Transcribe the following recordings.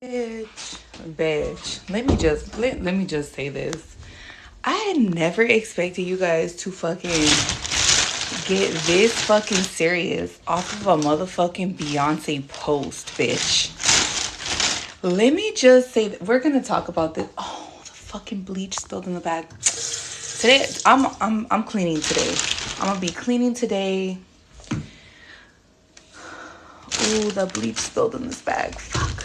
Bitch. Let me just say this. I had never expected you guys to fucking get this fucking serious off of a motherfucking Beyonce post, bitch. Let me just say that we're gonna talk about this. Oh, the fucking bleach spilled in the bag. Today, I'm cleaning today. I'm gonna be cleaning today. Ooh, the bleach spilled in this bag. Fuck.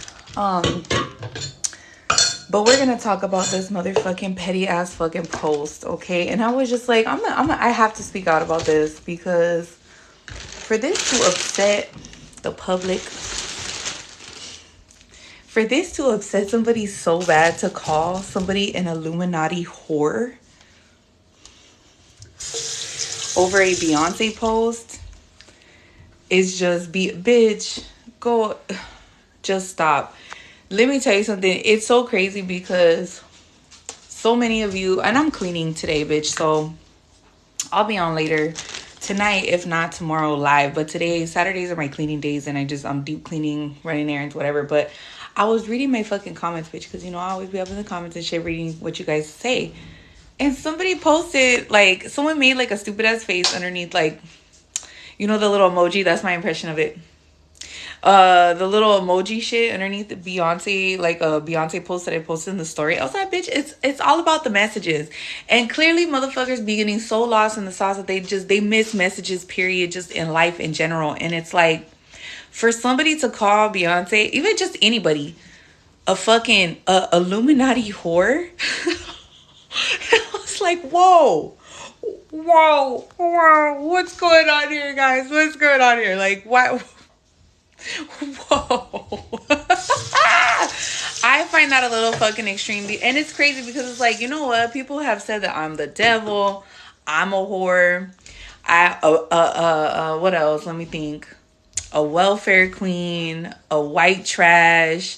But we're gonna talk about this motherfucking petty ass fucking post, okay? And I was just like, I have to speak out about this because for this to upset the public, for this to upset somebody so bad to call somebody an Illuminati whore over a Beyonce post is just bitch, go, just stop. Let me tell you something. It's so crazy because so many of you, and I'm cleaning today, bitch, so I'll be on later tonight, if not tomorrow live. But today, Saturdays are my cleaning days, and I'm deep cleaning, running errands, whatever. But I was reading my fucking comments, bitch, because, I always be up in the comments and shit reading what you guys say. And somebody posted, like, someone made, like, a stupid-ass face underneath, like, the little emoji. That's my impression of it. The little emoji shit underneath the Beyonce, like a Beyonce post that I posted in the story. I was like, bitch, it's all about the messages. And clearly motherfuckers be getting so lost in the sauce that they miss messages, period, just in life in general. And it's like, for somebody to call Beyonce, even just anybody, a fucking Illuminati whore. I was like, whoa, what's going on here, guys? What's going on here? Like, why? Whoa. I find that a little fucking extreme. And it's crazy because it's like, you know what? People have said that I'm the devil. I'm a whore. What else? Let me think. A welfare queen. A white trash.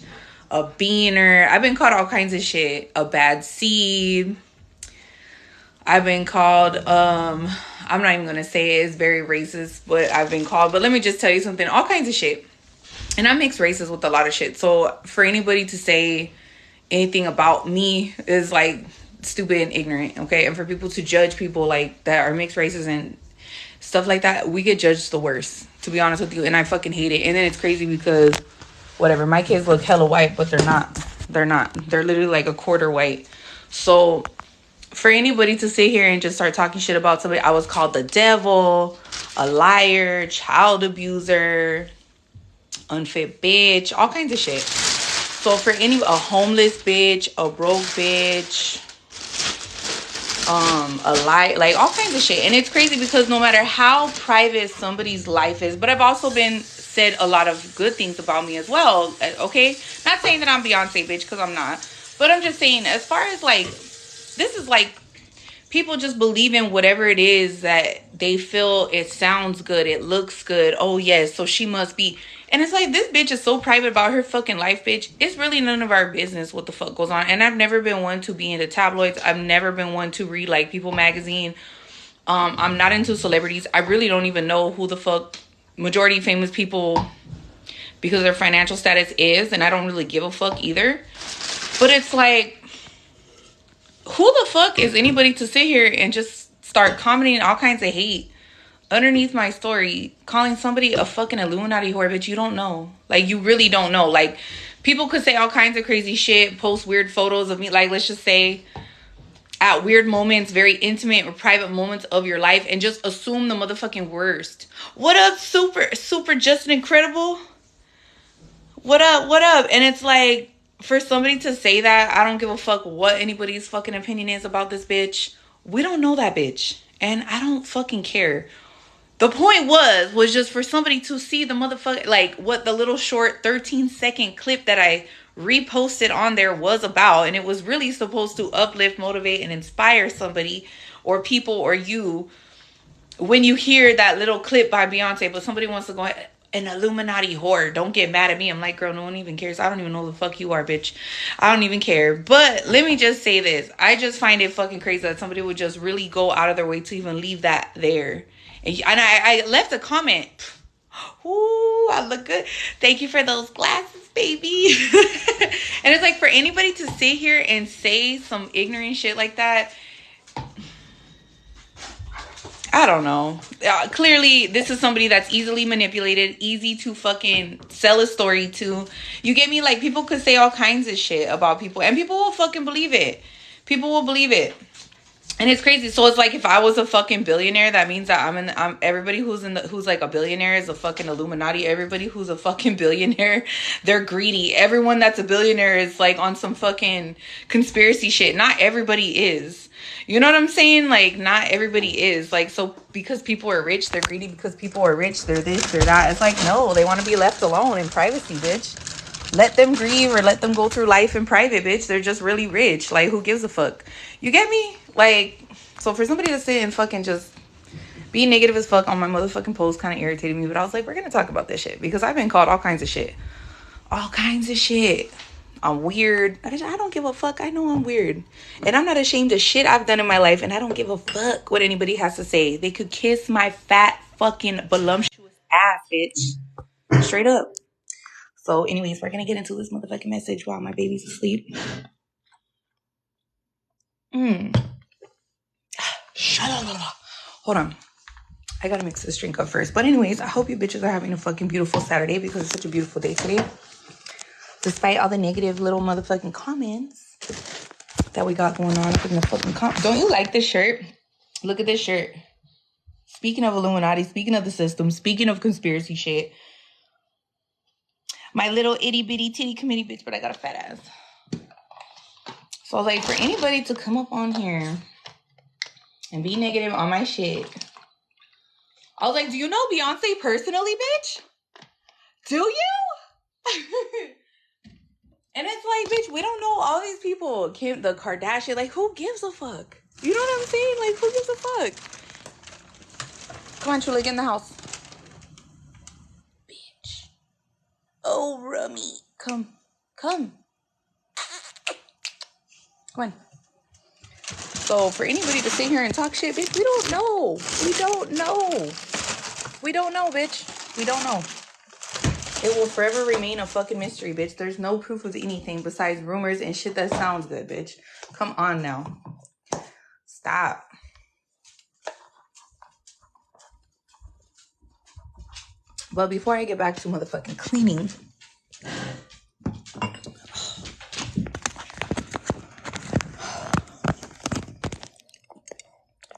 A beaner. I've been called all kinds of shit. A bad seed. I've been called, I'm not even going to say it. It's very racist, but I've been called. But let me just tell you something. All kinds of shit. And I mix races with a lot of shit. So for anybody to say anything about me is like stupid and ignorant, okay? And for people to judge people like that are mixed races and stuff like that, we get judged the worst, to be honest with you. And I fucking hate it. And then it's crazy because whatever, my kids look hella white, but they're not. They're literally like a quarter white. So for anybody to sit here and just start talking shit about somebody, I was called the devil, a liar, child abuser, unfit bitch, all kinds of shit. So for a homeless bitch, a broke bitch, a lie, like all kinds of shit. And it's crazy because no matter how private somebody's life is, but I've also been said a lot of good things about me as well, okay? Not saying that I'm Beyonce, bitch, because I'm not. But I'm just saying, as far as like, this is like, people just believe in whatever it is that they feel it sounds good, it looks good. Oh, yes, so she must be. And it's like, this bitch is so private about her fucking life, bitch. It's really none of our business what the fuck goes on. And I've never been one to be into tabloids. I've never been one to read, like, People magazine. I'm not into celebrities. I really don't even know who the fuck majority famous people, because their financial status is. And I don't really give a fuck either. But it's like, who the fuck is anybody to sit here and just start commenting all kinds of hate underneath my story, calling somebody a fucking Illuminati whore, bitch? You don't know. Like, you really don't know. Like, people could say all kinds of crazy shit, post weird photos of me, like, let's just say, at weird moments, very intimate or private moments of your life, and just assume the motherfucking worst. What up, super Justin Incredible? What up? And it's like, for somebody to say that, I don't give a fuck what anybody's fucking opinion is about this bitch. We don't know that bitch. And I don't fucking care. The point was just for somebody to see the motherfucker, like, what the little short 13-second clip that I reposted on there was about. And it was really supposed to uplift, motivate, and inspire somebody or people or you when you hear that little clip by Beyonce. But somebody wants to go, an Illuminati whore, don't get mad at me. I'm like, girl, no one even cares. I don't even know who the fuck you are, bitch. I don't even care. But let me just say this. I just find it fucking crazy that somebody would just really go out of their way to even leave that there. And I left a comment. Ooh, I look good. Thank you for those glasses, baby. for anybody to sit here and say some ignorant shit like that, I don't know. Clearly, this is somebody that's easily manipulated, easy to fucking sell a story to. You get me? Like, people could say all kinds of shit about people, and people will fucking believe it. People will believe it. And it's crazy. So it's like, if I was a fucking billionaire, that means that I'm everybody who's like a billionaire is a fucking Illuminati. Everybody who's a fucking billionaire, they're greedy. Everyone that's a billionaire is like on some fucking conspiracy shit. Not everybody is. You know what I'm saying? Like, not everybody is. Like, so because people are rich, they're greedy. Because people are rich, they're this, they're that. It's like, no, they want to be left alone in privacy, bitch. Let them grieve or let them go through life in private, bitch. They're just really rich. Like, who gives a fuck? You get me? Like, so for somebody to sit and fucking just be negative as fuck on my motherfucking post kind of irritated me. But I was like, we're going to talk about this shit. Because I've been called all kinds of shit. All kinds of shit. I'm weird. I don't give a fuck. I know I'm weird. And I'm not ashamed of shit I've done in my life. And I don't give a fuck what anybody has to say. They could kiss my fat fucking voluptuous ass, bitch. Straight up. So anyways, we're going to get into this motherfucking message while my baby's asleep. Shut up. Hold on. I got to mix this drink up first. But anyways, I hope you bitches are having a fucking beautiful Saturday because it's such a beautiful day today. Despite all the negative little motherfucking comments that we got going on in the fucking Don't you like this shirt? Look at this shirt. Speaking of Illuminati, speaking of the system, speaking of conspiracy shit. My little itty bitty titty committee bitch, but I got a fat ass. So like, for anybody to come up on here and be negative on my shit. I was like, do you know Beyonce personally, bitch? Do you? And it's like, bitch, we don't know all these people. Kim, the Kardashian, like, who gives a fuck? You know what I'm saying? Like, who gives a fuck? Come on, Chula, get in the house. Bitch. Oh, Rummy. Come. Come on. So, for anybody to sit here and talk shit, bitch, we don't know. We don't know. We don't know, bitch. We don't know. It will forever remain a fucking mystery, bitch. There's no proof of anything besides rumors and shit that sounds good, bitch. Come on now. Stop. But before I get back to motherfucking cleaning,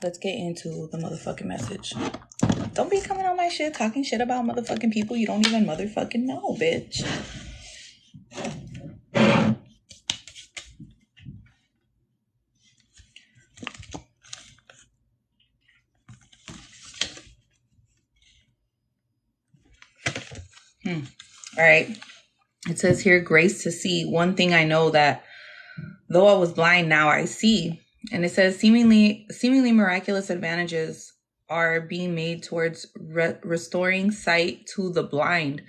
let's get into the motherfucking message. Don't be coming on my shit, talking shit about motherfucking people you don't even motherfucking know, bitch. All right. It says here, grace to see. One thing I know, that though I was blind, now I see. And it says seemingly miraculous advantages are being made towards restoring sight to the blind.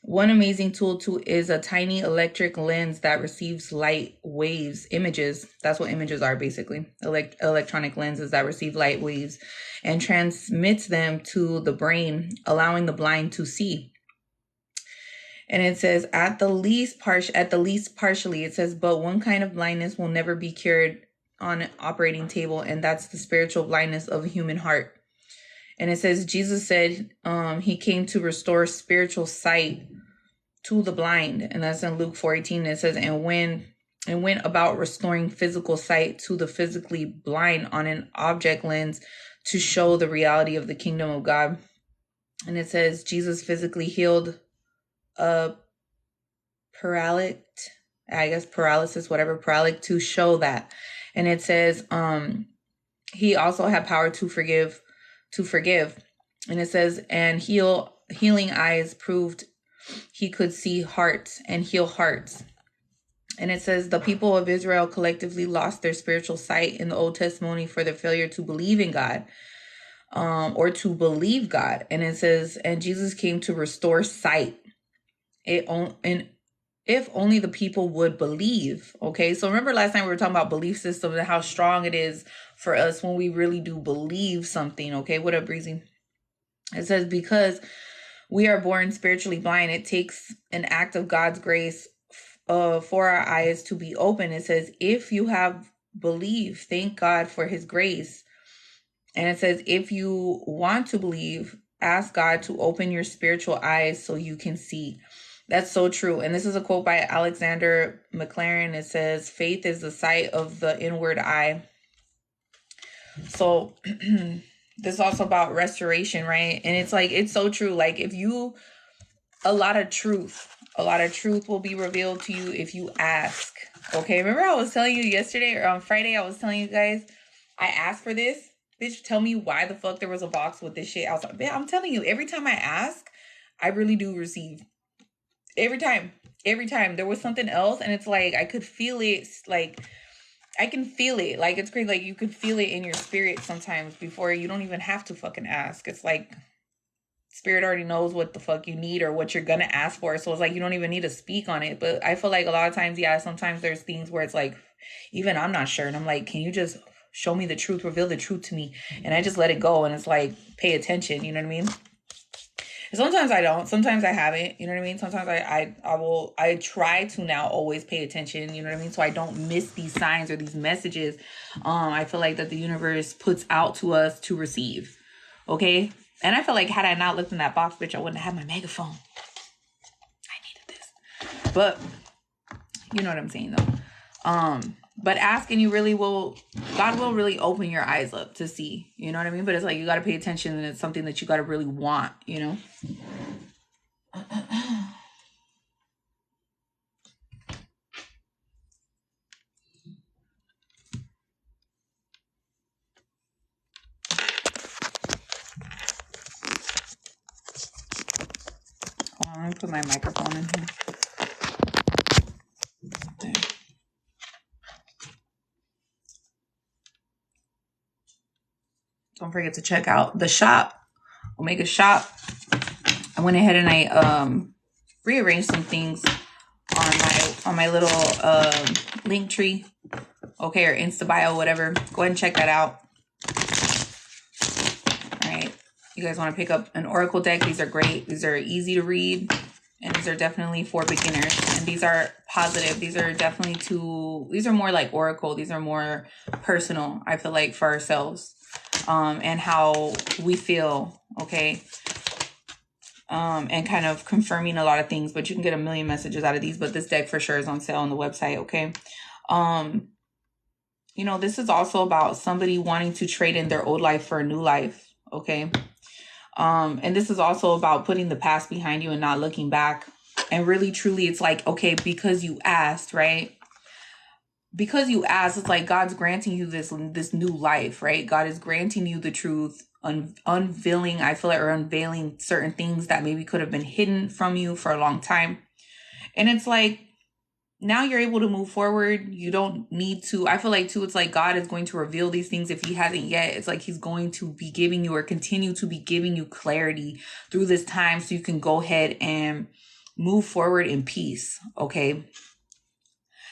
One amazing tool is a tiny electric lens that receives light waves, images. That's what images are, basically. Electronic lenses that receive light waves and transmits them to the brain, allowing the blind to see. And it says at the least partially, it says, but one kind of blindness will never be cured on an operating table, and that's the spiritual blindness of a human heart. And it says Jesus said he came to restore spiritual sight to the blind, and that's in Luke 4:18. It says, and went about restoring physical sight to the physically blind on an object lens to show the reality of the kingdom of God. And it says Jesus physically healed paralytic to show that. And it says he also had power to forgive. And it says, and healing eyes proved he could see hearts and heal hearts. And it says the people of Israel collectively lost their spiritual sight in the Old Testimony for their failure to believe in God, or to believe God. And it says, and Jesus came to restore sight. And if only the people would believe. Okay, so remember last time we were talking about belief systems and how strong it is for us when we really do believe something. Okay, what up, Breezy? It says, because we are born spiritually blind, it takes an act of God's grace for our eyes to be open. It says, if you have believed, thank God for his grace. And it says, if you want to believe, ask God to open your spiritual eyes so you can see. That's so true. And this is a quote by Alexander McLaren. It says, faith is the sight of the inward eye. So this is also about restoration, right? And it's like, it's so true. Like if you, a lot of truth will be revealed to you if you ask. Okay. Remember I was telling you yesterday or on Friday, I was telling you guys, I asked for this. Bitch, tell me why the fuck there was a box with this shit. I was like, man, I'm telling you, every time I ask, I really do receive. Every time there was something else. And it's like, I could feel it. Like, I can feel it. Like, it's crazy. Like, you could feel it in your spirit sometimes before you don't even have to fucking ask. It's like, spirit already knows what the fuck you need or what you're gonna ask for. So it's like, you don't even need to speak on it. But I feel like a lot of times, yeah, sometimes there's things where it's like, even I'm not sure. And I'm like, can you just show me the truth, reveal the truth to me? And I just let it go. And it's like, pay attention. You know what I mean? And sometimes I don't. Sometimes I haven't. You know what I mean? Sometimes I try to now always pay attention. You know what I mean? So I don't miss these signs or these messages. I feel like that the universe puts out to us to receive. Okay? And I feel like had I not looked in that box, bitch, I wouldn't have had my megaphone. I needed this. But you know what I'm saying though. But asking you really will, God will really open your eyes up to see, you know what I mean? But it's like, you got to pay attention and it's something that you got to really want, you know? Hold on, let me put my microphone in here. There. Don't forget to check out the shop, Omega Shop. I went ahead and I rearranged some things on my little link tree, okay, or Insta bio, whatever. Go ahead and check that out. All right, you guys want to pick up an oracle deck? These are great. These are easy to read, and these are definitely for beginners. And these are positive. These are definitely these are more like oracle. These are more personal, I feel like, for ourselves. And how we feel, okay, and kind of confirming a lot of things, but you can get a million messages out of these, but this deck for sure is on sale on the website, okay? You know, this is also about somebody wanting to trade in their old life for a new life, okay? And this is also about putting the past behind you and not looking back. And really, truly, it's like, okay, because you asked, right? Because you asked, it's like God's granting you this new life, right? God is granting you the truth, unveiling, I feel like, or unveiling certain things that maybe could have been hidden from you for a long time. And it's like, now you're able to move forward. You don't need to, I feel like too, it's like God is going to reveal these things if he hasn't yet. It's like he's going to be giving you or continue to be giving you clarity through this time so you can go ahead and move forward in peace, okay?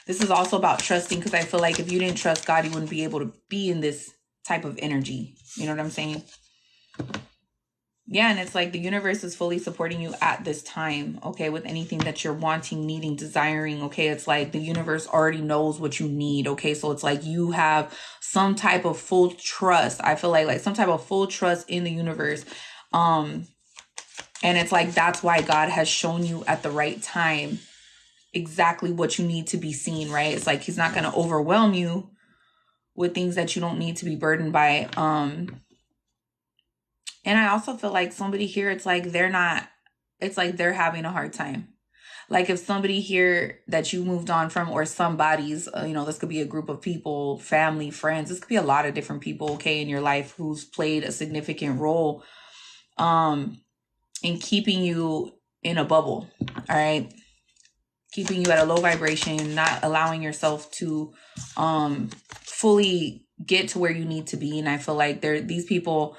This is also about trusting, because I feel like if you didn't trust God, you wouldn't be able to be in this type of energy. You know what I'm saying? Yeah, and it's like the universe is fully supporting you at this time, okay, with anything that you're wanting, needing, desiring, okay? It's like the universe already knows what you need, okay? So it's like you have some type of full trust. I feel like some type of full trust in the universe. And it's like that's why God has shown you at the right time exactly what you need to be seen, right? It's like he's not going to overwhelm you with things that you don't need to be burdened by. And I also feel like somebody here, it's like they're having a hard time. Like if somebody here that you moved on from, or somebody's, you know, this could be a group of people, family, friends, this could be a lot of different people, okay, in your life who's played a significant role in keeping you in a bubble, all right? Keeping you at a low vibration, not allowing yourself to fully get to where you need to be. And I feel like these people,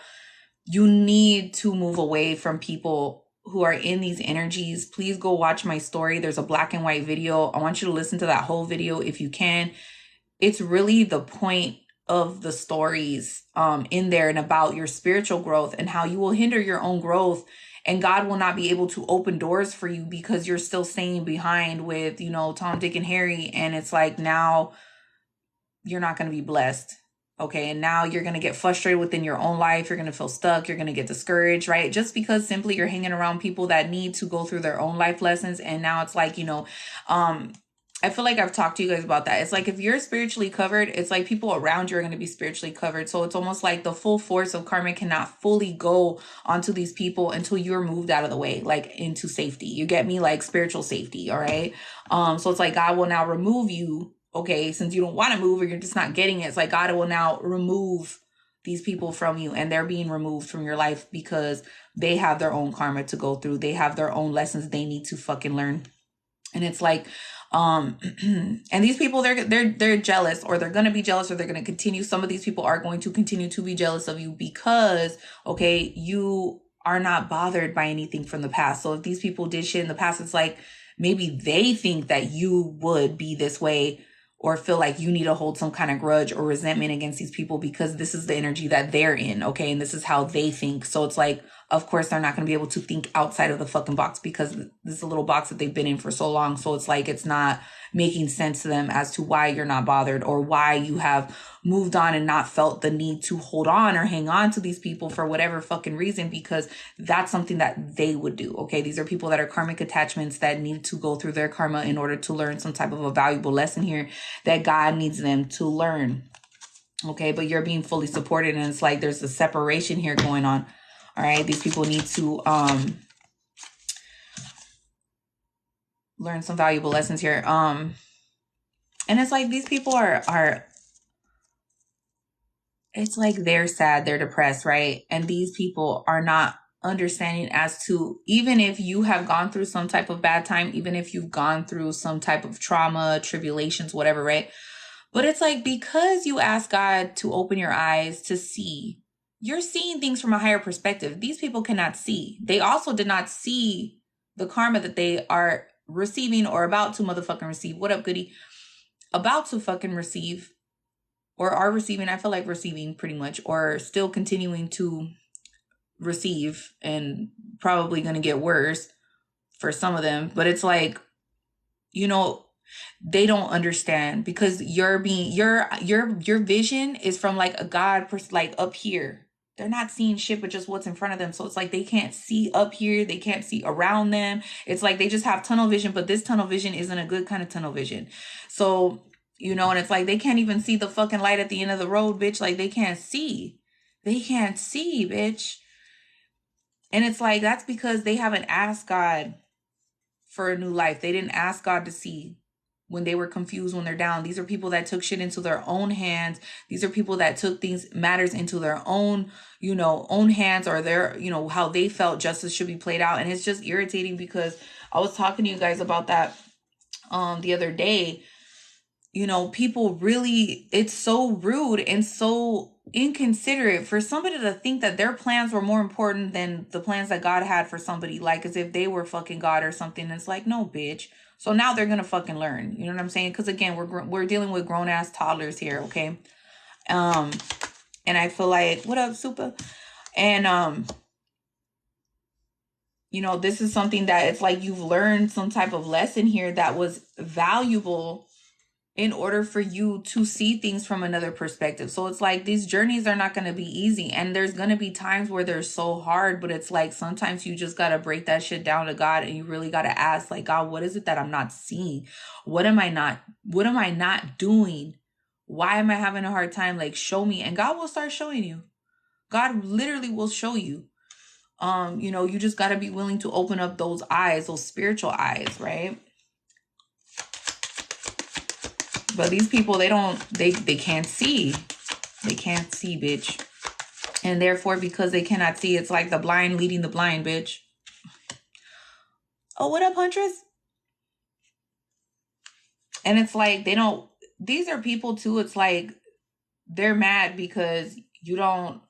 you need to move away from people who are in these energies. Please go watch my story. There's a black and white video. I want you to listen to that whole video if you can. It's really the point of the stories in there and about your spiritual growth and how you will hinder your own growth And God will not be able to open doors for you because you're still staying behind with, you know, Tom, Dick, and Harry. And it's like, now you're not going to be blessed. Okay. And now you're going to get frustrated within your own life. You're going to feel stuck. You're going to get discouraged, right? Just because simply you're hanging around people that need to go through their own life lessons. And now it's like, you know, I feel like I've talked to you guys about that. It's like, if you're spiritually covered, it's like people around you are going to be spiritually covered. So it's almost like the full force of karma cannot fully go onto these people until you're moved out of the way, like into safety. You get me? Like spiritual safety. All right. So it's like God will now remove you. Okay. Since you don't want to move or you're just not getting it. It's like God will now remove these people from you, and they're being removed from your life because they have their own karma to go through. They have their own lessons they need to fucking learn. And it's like, and these people, they're jealous, or they're going to be jealous, or they're going to continue. Some of these people are going to continue to be jealous of you because, okay, you are not bothered by anything from the past. So if these people did shit in the past, it's like, maybe they think that you would be this way, or feel like you need to hold some kind of grudge or resentment against these people because this is the energy that they're in. Okay. And this is how they think. So it's like, of course, they're not going to be able to think outside of the fucking box because this is a little box that they've been in for so long. So it's like, it's not making sense to them as to why you're not bothered, or why you have moved on and not felt the need to hold on or hang on to these people for whatever fucking reason, because that's something that they would do. Okay. These are people that are karmic attachments that need to go through their karma in order to learn some type of a valuable lesson here that God needs them to learn. Okay. But you're being fully supported, and it's like, there's a separation here going on. All right. These people need to, learn some valuable lessons here. And it's like, these people are, it's like, they're sad, they're depressed, right? And these people are not understanding as to, even if you have gone through some type of bad time, even if you've gone through some type of trauma, tribulations, whatever, right? But it's like, because you ask God to open your eyes to see, you're seeing things from a higher perspective. These people cannot see. They also did not see the karma that they are receiving, or about to motherfucking receive. What up, goodie? About to fucking receive, or are receiving. I feel like receiving pretty much, or still continuing to receive, and probably going to get worse for some of them. But it's like, you know, they don't understand because your vision is from like a God, like up here. They're not seeing shit but just what's in front of them. So it's like, they can't see up here. They can't see around them. It's like they just have tunnel vision, but this tunnel vision isn't a good kind of tunnel vision. So, you know, and it's like, they can't even see the fucking light at the end of the road, bitch. Like, they can't see. They can't see, bitch. And it's like, that's because they haven't asked God for a new life. They didn't ask God to see when they were confused, when they're down. These are people that took shit into their own hands. These are people that took matters into their own, you know, own hands, or their, you know, how they felt justice should be played out. And it's just irritating because I was talking to you guys about that the other day. You know, people really, it's so rude and so inconsiderate for somebody to think that their plans were more important than the plans that God had for somebody, like as if they were fucking God or something. It's like, no, bitch. So now they're going to fucking learn. You know what I'm saying? Because again, we're dealing with grown ass toddlers here. Okay. And I feel like, what up, Super? And, you know, this is something that it's like, you've learned some type of lesson here that was valuable in order for you to see things from another perspective. So it's like, these journeys are not going to be easy. And there's going to be times where they're so hard, but it's like, sometimes you just got to break that shit down to God, and you really got to ask, like, God, what is it that I'm not seeing? What am I not doing? Why am I having a hard time? Like, show me. And God will start showing you. God literally will show you. You know, you just got to be willing to open up those eyes, those spiritual eyes, right? But these people, they can't see. They can't see, bitch. And therefore, because they cannot see, it's like the blind leading the blind, bitch. Oh, what up, Huntress? And it's like, these are people too. It's like, they're mad because you don't,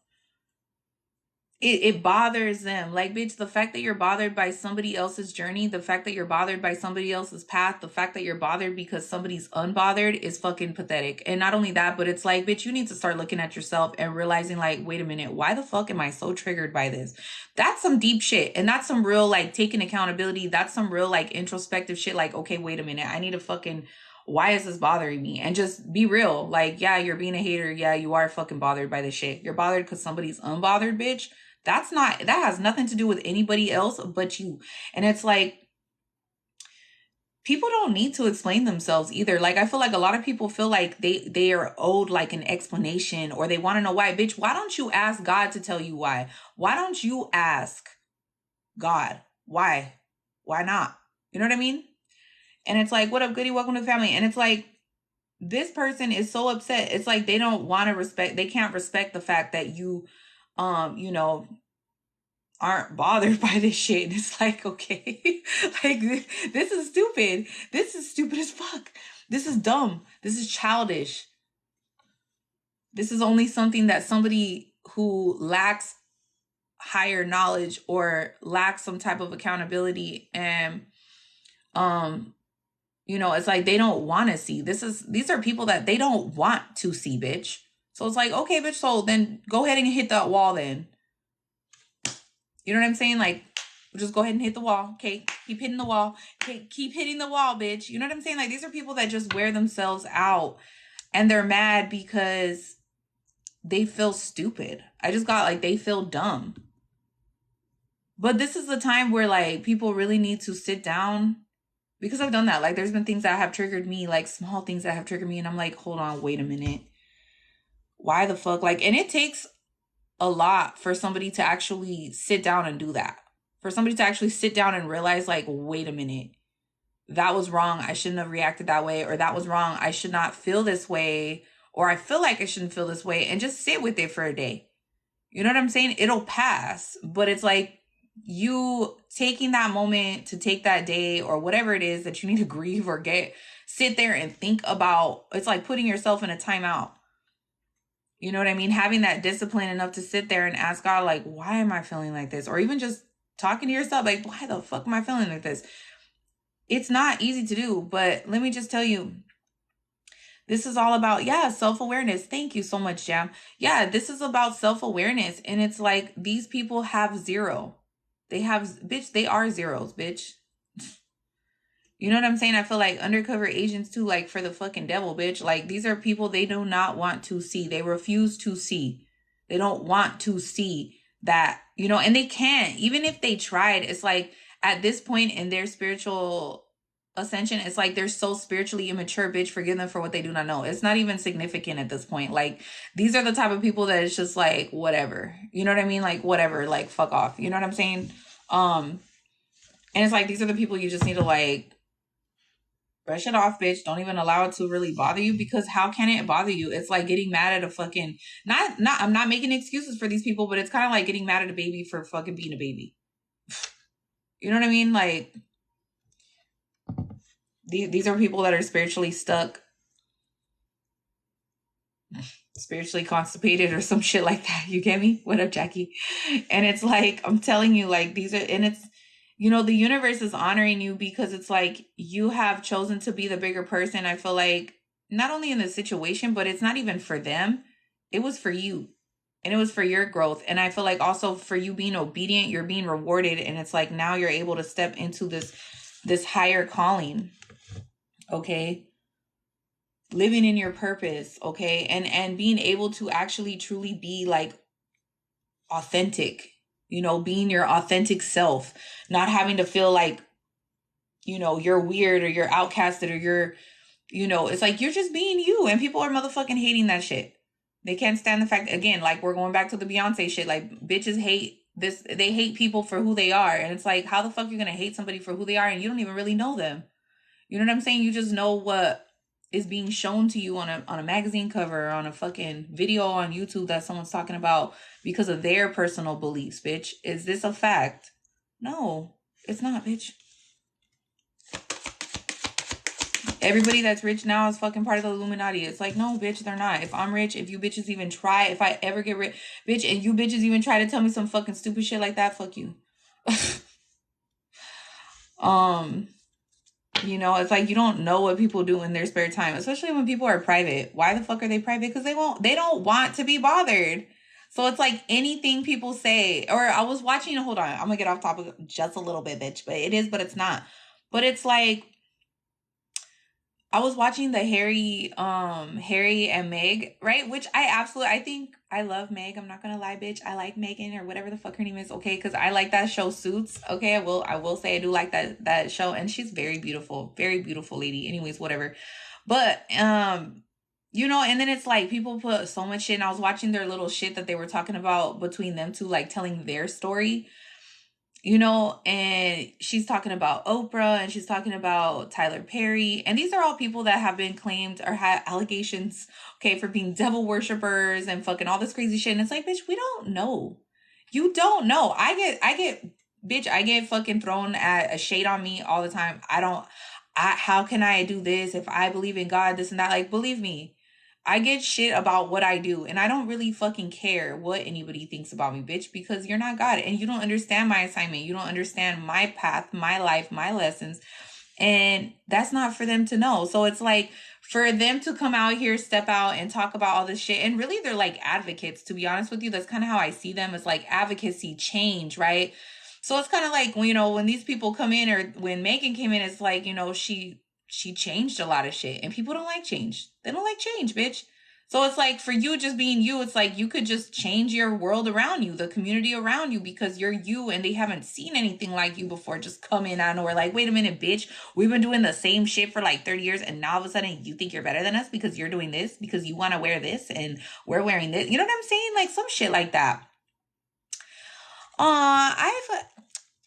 it bothers them. Like, bitch, the fact that you're bothered by somebody else's journey, the fact that you're bothered by somebody else's path, the fact that you're bothered because somebody's unbothered is fucking pathetic. And not only that, but it's like, bitch, you need to start looking at yourself and realizing, like, wait a minute, why the fuck am I so triggered by this? That's some deep shit. And that's some real, like, taking accountability. That's some real, like, introspective shit. Like, okay, wait a minute, I need to fucking, why is this bothering me? And just be real. Like, yeah, you're being a hater. Yeah, you are fucking bothered by this shit. You're bothered because somebody's unbothered, bitch. That has nothing to do with anybody else but you. And it's like, people don't need to explain themselves either. Like, I feel like a lot of people feel like they are owed like an explanation, or they want to know why. Bitch, why don't you ask God to tell you why? Why don't you ask God why? Why not? You know what I mean? And it's like, what up, goodie? Welcome to the family. And it's like, this person is so upset. It's like they don't want to respect, they can't respect the fact that you you know, aren't bothered by this shit. And it's like, okay, like, this is stupid. This is stupid as fuck. This is dumb. This is childish. This is only something that somebody who lacks higher knowledge or lacks some type of accountability and, you know, it's like they don't want to see. These are people that they don't want to see, bitch. So it's like, okay, bitch, so then go ahead and hit that wall then. You know what I'm saying? Like, just go ahead and hit the wall. Okay, keep hitting the wall. Okay, keep hitting the wall, bitch. You know what I'm saying? Like, these are people that just wear themselves out and they're mad because they feel stupid. I just got like, they feel dumb. But this is the time where like people really need to sit down, because I've done that. Like, there's been things that have triggered me, like small things that have triggered me. And I'm like, hold on, wait a minute. Why the fuck? Like, and it takes a lot for somebody to actually sit down and do that. For somebody to actually sit down and realize, like, wait a minute, that was wrong. I shouldn't have reacted that way. Or that was wrong. I should not feel this way. Or I feel like I shouldn't feel this way. And just sit with it for a day. You know what I'm saying? It'll pass. But it's like you taking that moment to take that day or whatever it is that you need to grieve or sit there and think about. It's like putting yourself in a timeout. You know what I mean? Having that discipline enough to sit there and ask God, like, why am I feeling like this? Or even just talking to yourself, like, why the fuck am I feeling like this? It's not easy to do, but let me just tell you, this is all about, yeah, self-awareness. Thank you so much, Jam. Yeah, this is about self-awareness. And it's like, these people have zero. They are zeros, bitch. You know what I'm saying? I feel like undercover agents too, like for the fucking devil, bitch. Like, these are people they do not want to see. They refuse to see. They don't want to see that, you know, and they can't. Even if they tried, it's like at this point in their spiritual ascension, it's like they're so spiritually immature, bitch. Forgive them for what they do not know. It's not even significant at this point. Like, these are the type of people that it's just like, whatever. You know what I mean? Like, whatever, like, fuck off. You know what I'm saying? And it's like, these are the people you just need to like, brush it off, bitch. Don't even allow it to really bother you, because how can it bother you? It's like getting mad at a fucking, I'm not making excuses for these people, but it's kind of like getting mad at a baby for fucking being a baby. You know what I mean? Like, these are people that are spiritually stuck, spiritually constipated or some shit like that. You get me? What up, Jackie? And it's like, I'm telling you, like, these are, and it's, you know, the universe is honoring you because it's like you have chosen to be the bigger person. I feel like not only in the situation, but it's not even for them. It was for you, and it was for your growth. And I feel like also for you being obedient, you're being rewarded. And it's like now you're able to step into this higher calling. Okay. Living in your purpose. Okay. And being able to actually truly be like authentic. You know, being your authentic self, not having to feel like, you know, you're weird or you're outcasted or you're, you know, it's like you're just being you, and people are motherfucking hating that shit. They can't stand the fact, again, like we're going back to the Beyonce shit, like bitches hate this, they hate people for who they are. And it's like, how the fuck you're gonna hate somebody for who they are and you don't even really know them? You know what I'm saying? You just know what is being shown to you on a magazine cover or on a fucking video on YouTube that someone's talking about because of their personal beliefs, bitch. Is this a fact? No, it's not, bitch. Everybody that's rich now is fucking part of the Illuminati. It's like, no, bitch, they're not. If I'm rich, if you bitches even try, if I ever get rich, bitch, and you bitches even try to tell me some fucking stupid shit like that, fuck you. You know, it's like you don't know what people do in their spare time, especially when people are private. Why the fuck are they private? Because they don't want to be bothered. So it's like anything people say, or I was watching, hold on, I'm gonna get off topic just a little bit, bitch, but it is, but it's not. But it's like, I was watching the Harry and Meg, right? Which I think I love Meg. I'm not gonna lie, bitch. I like Megan or whatever the fuck her name is, okay? Because I like that show Suits. Okay, I will say I do like that show, and she's very beautiful lady. Anyways, whatever. But you know, and then it's like people put so much shit, and I was watching their little shit that they were talking about between them two, like telling their story. You know, and she's talking about Oprah and she's talking about Tyler Perry. And these are all people that have been claimed or had allegations, okay, for being devil worshippers and fucking all this crazy shit. And it's like, bitch, we don't know. You don't know. I get fucking thrown at a shade on me all the time. How can I do this if I believe in God, this and that? Like, believe me, I get shit about what I do, and I don't really fucking care what anybody thinks about me, bitch, because you're not God, and you don't understand my assignment. You don't understand my path, my life, my lessons, and that's not for them to know. So it's like, for them to come out here, step out, and talk about all this shit, and really they're like advocates, to be honest with you. That's kind of how I see them, as like advocacy, change, right? So it's kind of like, you know, when these people come in, or when Megan came in, it's like, you know, she changed a lot of shit, and people don't like change. They don't like change, bitch. So it's like, for you just being you, it's like you could just change your world around you, the community around you, because you're you and they haven't seen anything like you before. Just come in out of nowhere, like, wait a minute, bitch, we've been doing the same shit for like 30 years, and now all of a sudden you think you're better than us because you're doing this, because you want to wear this and we're wearing this. You know what I'm saying? Like some shit like that.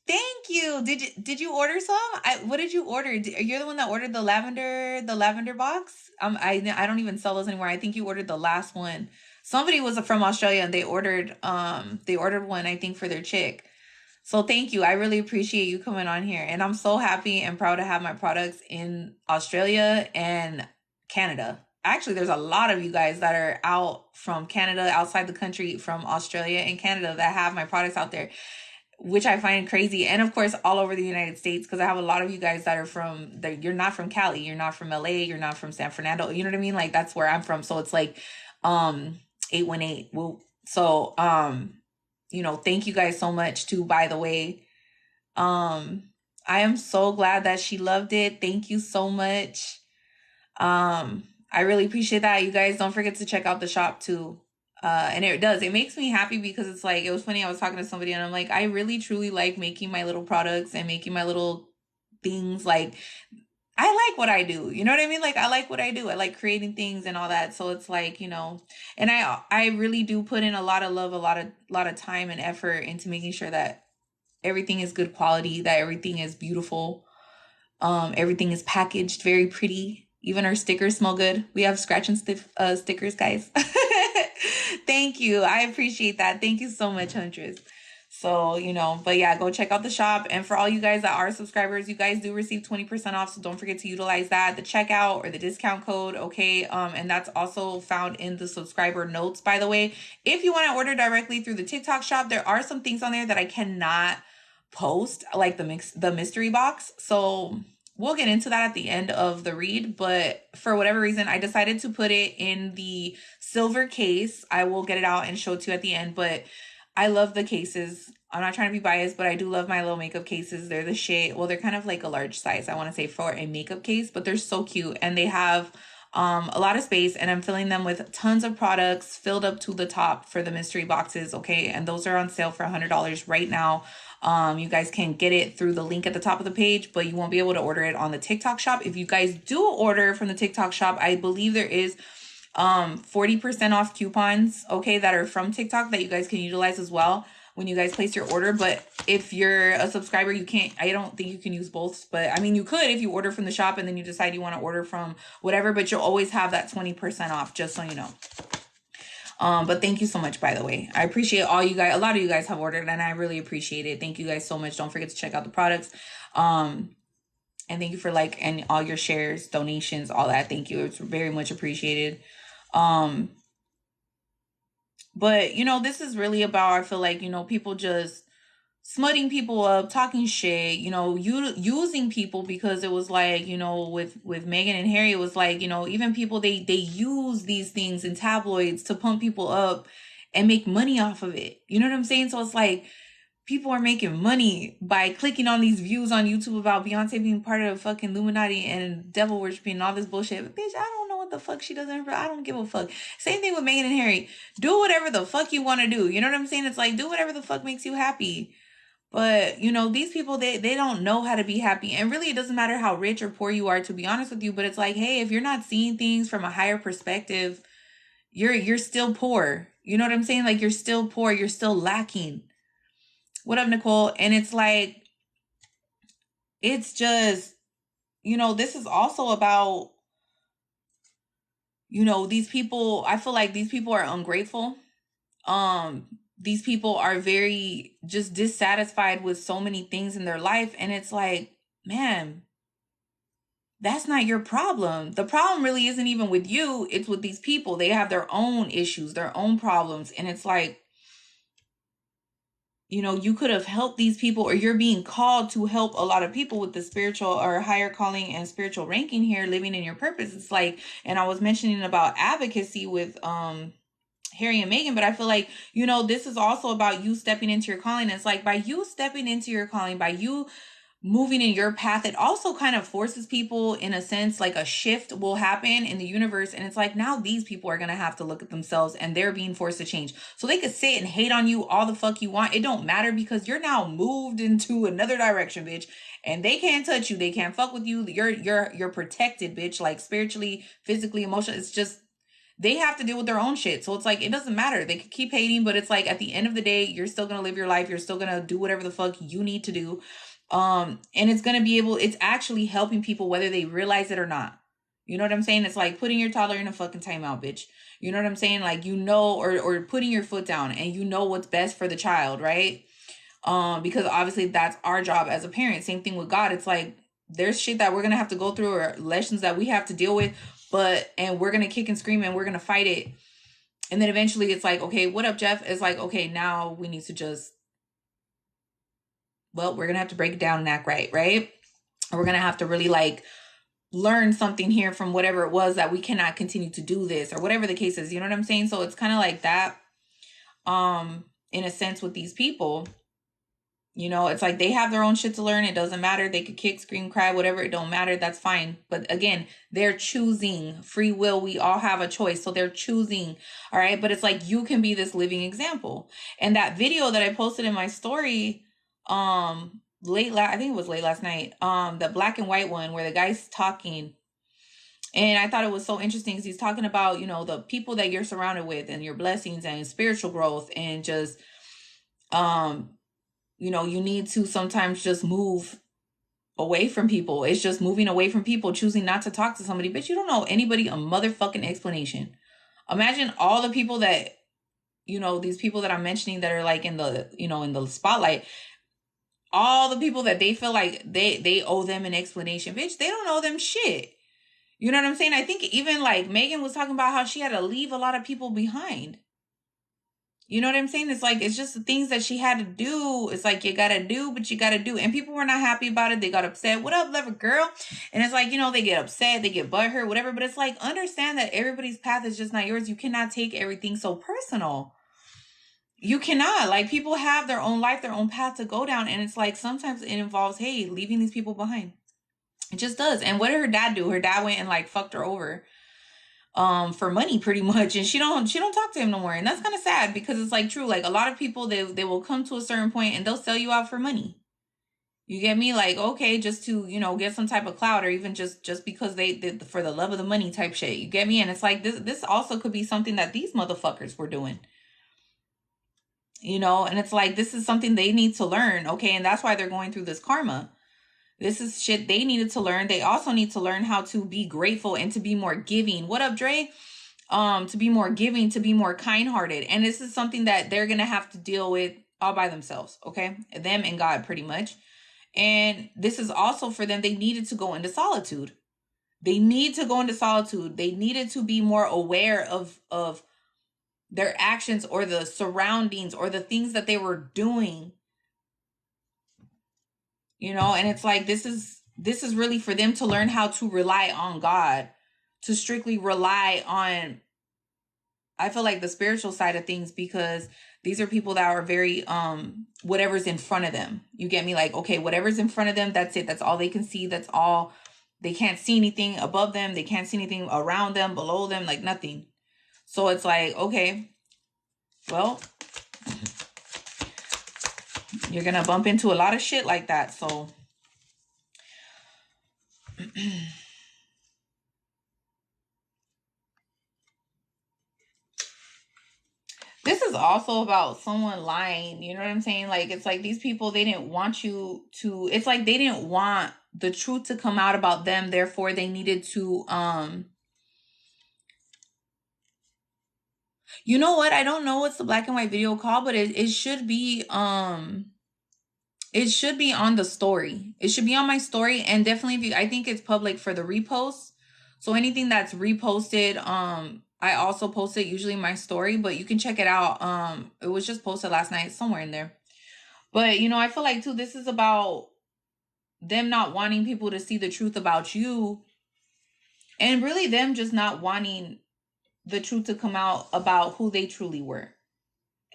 Thank you. Did you order some? What did you order? You're the one that ordered the lavender box. I don't even sell those anymore. I think you ordered the last one. Somebody was from Australia and they ordered one, I think, for their chick. So thank you. I really appreciate you coming on here, and I'm so happy and proud to have my products in Australia and Canada. Actually, there's a lot of you guys that are out from Canada, outside the country, from Australia and Canada, that have my products out there, which I find crazy. And of course, all over the United States, because I have a lot of you guys that are you're not from Cali, you're not from LA, you're not from San Fernando. You know what I mean? Like, that's where I'm from. So it's like 818. Well, so you know, thank you guys so much too, by the way. I am so glad that she loved it. Thank you so much. I really appreciate that. You guys don't forget to check out the shop too. And it makes me happy, because it's like, it was funny. I was talking to somebody and I'm like, I really truly like making my little products and making my little things. Like, I like what I do. You know what I mean? Like, I like what I do. I like creating things and all that. So it's like, you know, and I really do put in a lot of love, a lot of time and effort into making sure that everything is good quality, that everything is beautiful. Everything is packaged very pretty. Even our stickers smell good. We have scratch and sniff stickers, guys. Thank you. I appreciate that. Thank you so much, Huntress. So, you know, but yeah, go check out the shop. And for all you guys that are subscribers, you guys do receive 20% off. So don't forget to utilize that, the checkout or the discount code. Okay. And that's also found in the subscriber notes, by the way. If you want to order directly through the TikTok shop, there are some things on there that I cannot post, like the mystery box. So we'll get into that at the end of the read, but for whatever reason, I decided to put it in the silver case. I will get it out and show it to you at the end, but I love the cases. I'm not trying to be biased, but I do love my little makeup cases. They're the shade. Well, they're kind of like a large size, I want to say, for a makeup case, but they're so cute, and they have a lot of space, and I'm filling them with tons of products filled up to the top for the mystery boxes. Okay. And those are on sale for $100 right now. You guys can get it through the link at the top of the page, but you won't be able to order it on the TikTok shop. If you guys do order from the TikTok shop, I believe there is 40% off coupons, okay, that are from TikTok that you guys can utilize as well when you guys place your order. But if you're a subscriber, you can't, I don't think you can use both, but I mean, you could if you order from the shop and then you decide you want to order from whatever, but you'll always have that 20% off, just so you know. But thank you so much, by the way. I appreciate all you guys. A lot of you guys have ordered, and I really appreciate it. Thank you guys so much. Don't forget to check out the products. And thank you for like and all your shares, donations, all that. Thank you. It's very much appreciated. But you know, this is really about, I feel like, you know, people just smutting people up, talking shit, you know, using people, because it was like, you know, with Meghan and Harry, it was like, you know, even people, they use these things in tabloids to pump people up and make money off of it. You know what I'm saying? So it's like people are making money by clicking on these views on YouTube about Beyonce being part of the fucking Illuminati and devil worshiping and all this bullshit. But bitch, I don't know what the fuck she does. I don't give a fuck. Same thing with Meghan and Harry. Do whatever the fuck you want to do. You know what I'm saying? It's like, do whatever the fuck makes you happy. But, you know, these people, they don't know how to be happy. And really, it doesn't matter how rich or poor you are, to be honest with you. But it's like, hey, if you're not seeing things from a higher perspective, you're still poor. You know what I'm saying? Like, you're still poor. You're still lacking. What up, Nicole? And it's like, it's just, you know, this is also about, you know, these people, I feel like these people are ungrateful. These people are very just dissatisfied with so many things in their life. And it's like, man, that's not your problem. The problem really isn't even with you. It's with these people. They have their own issues, their own problems. And it's like, you know, you could have helped these people, or you're being called to help a lot of people with the spiritual or higher calling and spiritual ranking here, living in your purpose. It's like, and I was mentioning about advocacy with Harry and Meghan, but I feel like, you know, this is also about you stepping into your calling. It's like, by you stepping into your calling, by you moving in your path, it also kind of forces people, in a sense, like a shift will happen in the universe. And it's like, now these people are going to have to look at themselves, and they're being forced to change. So they could sit and hate on you all the fuck you want. It don't matter, because you're now moved into another direction, bitch. And they can't touch you. They can't fuck with you. You're protected, bitch. Like spiritually, physically, emotionally. It's just, they have to deal with their own shit. So it's like, it doesn't matter. They could keep hating, but it's like, at the end of the day, you're still going to live your life. You're still going to do whatever the fuck you need to do. And it's going to be it's actually helping people whether they realize it or not. You know what I'm saying? It's like putting your toddler in a fucking timeout, bitch. You know what I'm saying? Like, you know, or putting your foot down, and you know what's best for the child, right? Because obviously that's our job as a parent. Same thing with God. It's like, there's shit that we're going to have to go through, or lessons that we have to deal with, and we're going to kick and scream, and we're going to fight it. And then eventually it's like, okay, what up, Jeff? It's like, okay, now we need to just, well, we're going to have to break it down and act right? We're going to have to really like learn something here from whatever it was, that we cannot continue to do this, or whatever the case is. You know what I'm saying? So it's kind of like that, in a sense, with these people. You know, it's like they have their own shit to learn. It doesn't matter. They could kick, scream, cry, whatever. It don't matter. That's fine. But again, they're choosing. Free will. We all have a choice. So they're choosing. All right. But it's like, you can be this living example. And that video that I posted in my story, I think it was late last night, the black and white one, where the guy's talking. And I thought it was so interesting, because he's talking about, you know, the people that you're surrounded with, and your blessings and spiritual growth, and just, you know, you need to sometimes just move away from people. It's just moving away from people, choosing not to talk to somebody. But you don't know anybody a motherfucking explanation. Imagine all the people that, you know, these people that I'm mentioning that are like in the, you know, in the spotlight, all the people that they feel like they owe them an explanation. Bitch, they don't owe them shit. You know what I'm saying? I think even like Meghan was talking about how she had to leave a lot of people behind. You know what I'm saying? It's like, it's just the things that she had to do. It's like, you gotta do, but you gotta do. And people were not happy about it. They got upset. What up, lover girl? And it's like, you know, they get upset, they get butthurt, whatever. But it's like, understand that everybody's path is just not yours. You cannot take everything so personal. You cannot. Like, people have their own life, their own path to go down. And it's like, sometimes it involves, hey, leaving these people behind. It just does. And what did her dad do? Her dad went and like fucked her over. For money, pretty much, and she don't talk to him no more. And that's kind of sad, because it's like, true, like a lot of people, they will come to a certain point and they'll sell you out for money. You get me? Like, okay, just to, you know, get some type of clout, or even just because they for the love of the money type shit. You get me? And it's like, this also could be something that these motherfuckers were doing, you know. And it's like, this is something they need to learn, okay? And that's why they're going through this karma. This is shit they needed to learn. They also need to learn how to be grateful and to be more giving. What up, Dre? To be more giving, to be more kind-hearted. And this is something that they're going to have to deal with all by themselves, okay? Them and God, pretty much. And this is also for them. They needed to go into solitude. They need to go into solitude. They needed to be more aware of their actions or the surroundings or the things that they were doing. You know, and it's like this is really for them to learn how to rely on God, to strictly rely on, I feel like, the spiritual side of things, because these are people that are very whatever's in front of them. You get me? Like, okay, whatever's in front of them, that's it. That's all they can see. That's all. They can't see anything above them. They can't see anything around them, below them, like nothing. So it's like, okay, well, you're going to bump into a lot of shit like that. So this is also about someone lying. You know what I'm saying? Like, it's like these people, they didn't want you to, it's like they didn't want the truth to come out about them. Therefore, they needed to, you know what? I don't know what's the black and white video called, but it should be, it should be on the story. It should be on my story. And definitely, I think it's public for the reposts. So anything that's reposted, I also post it usually in my story, but you can check it out. It was just posted last night, somewhere in there. But, you know, I feel like too, this is about them not wanting people to see the truth about you, and really them just not wanting the truth to come out about who they truly were.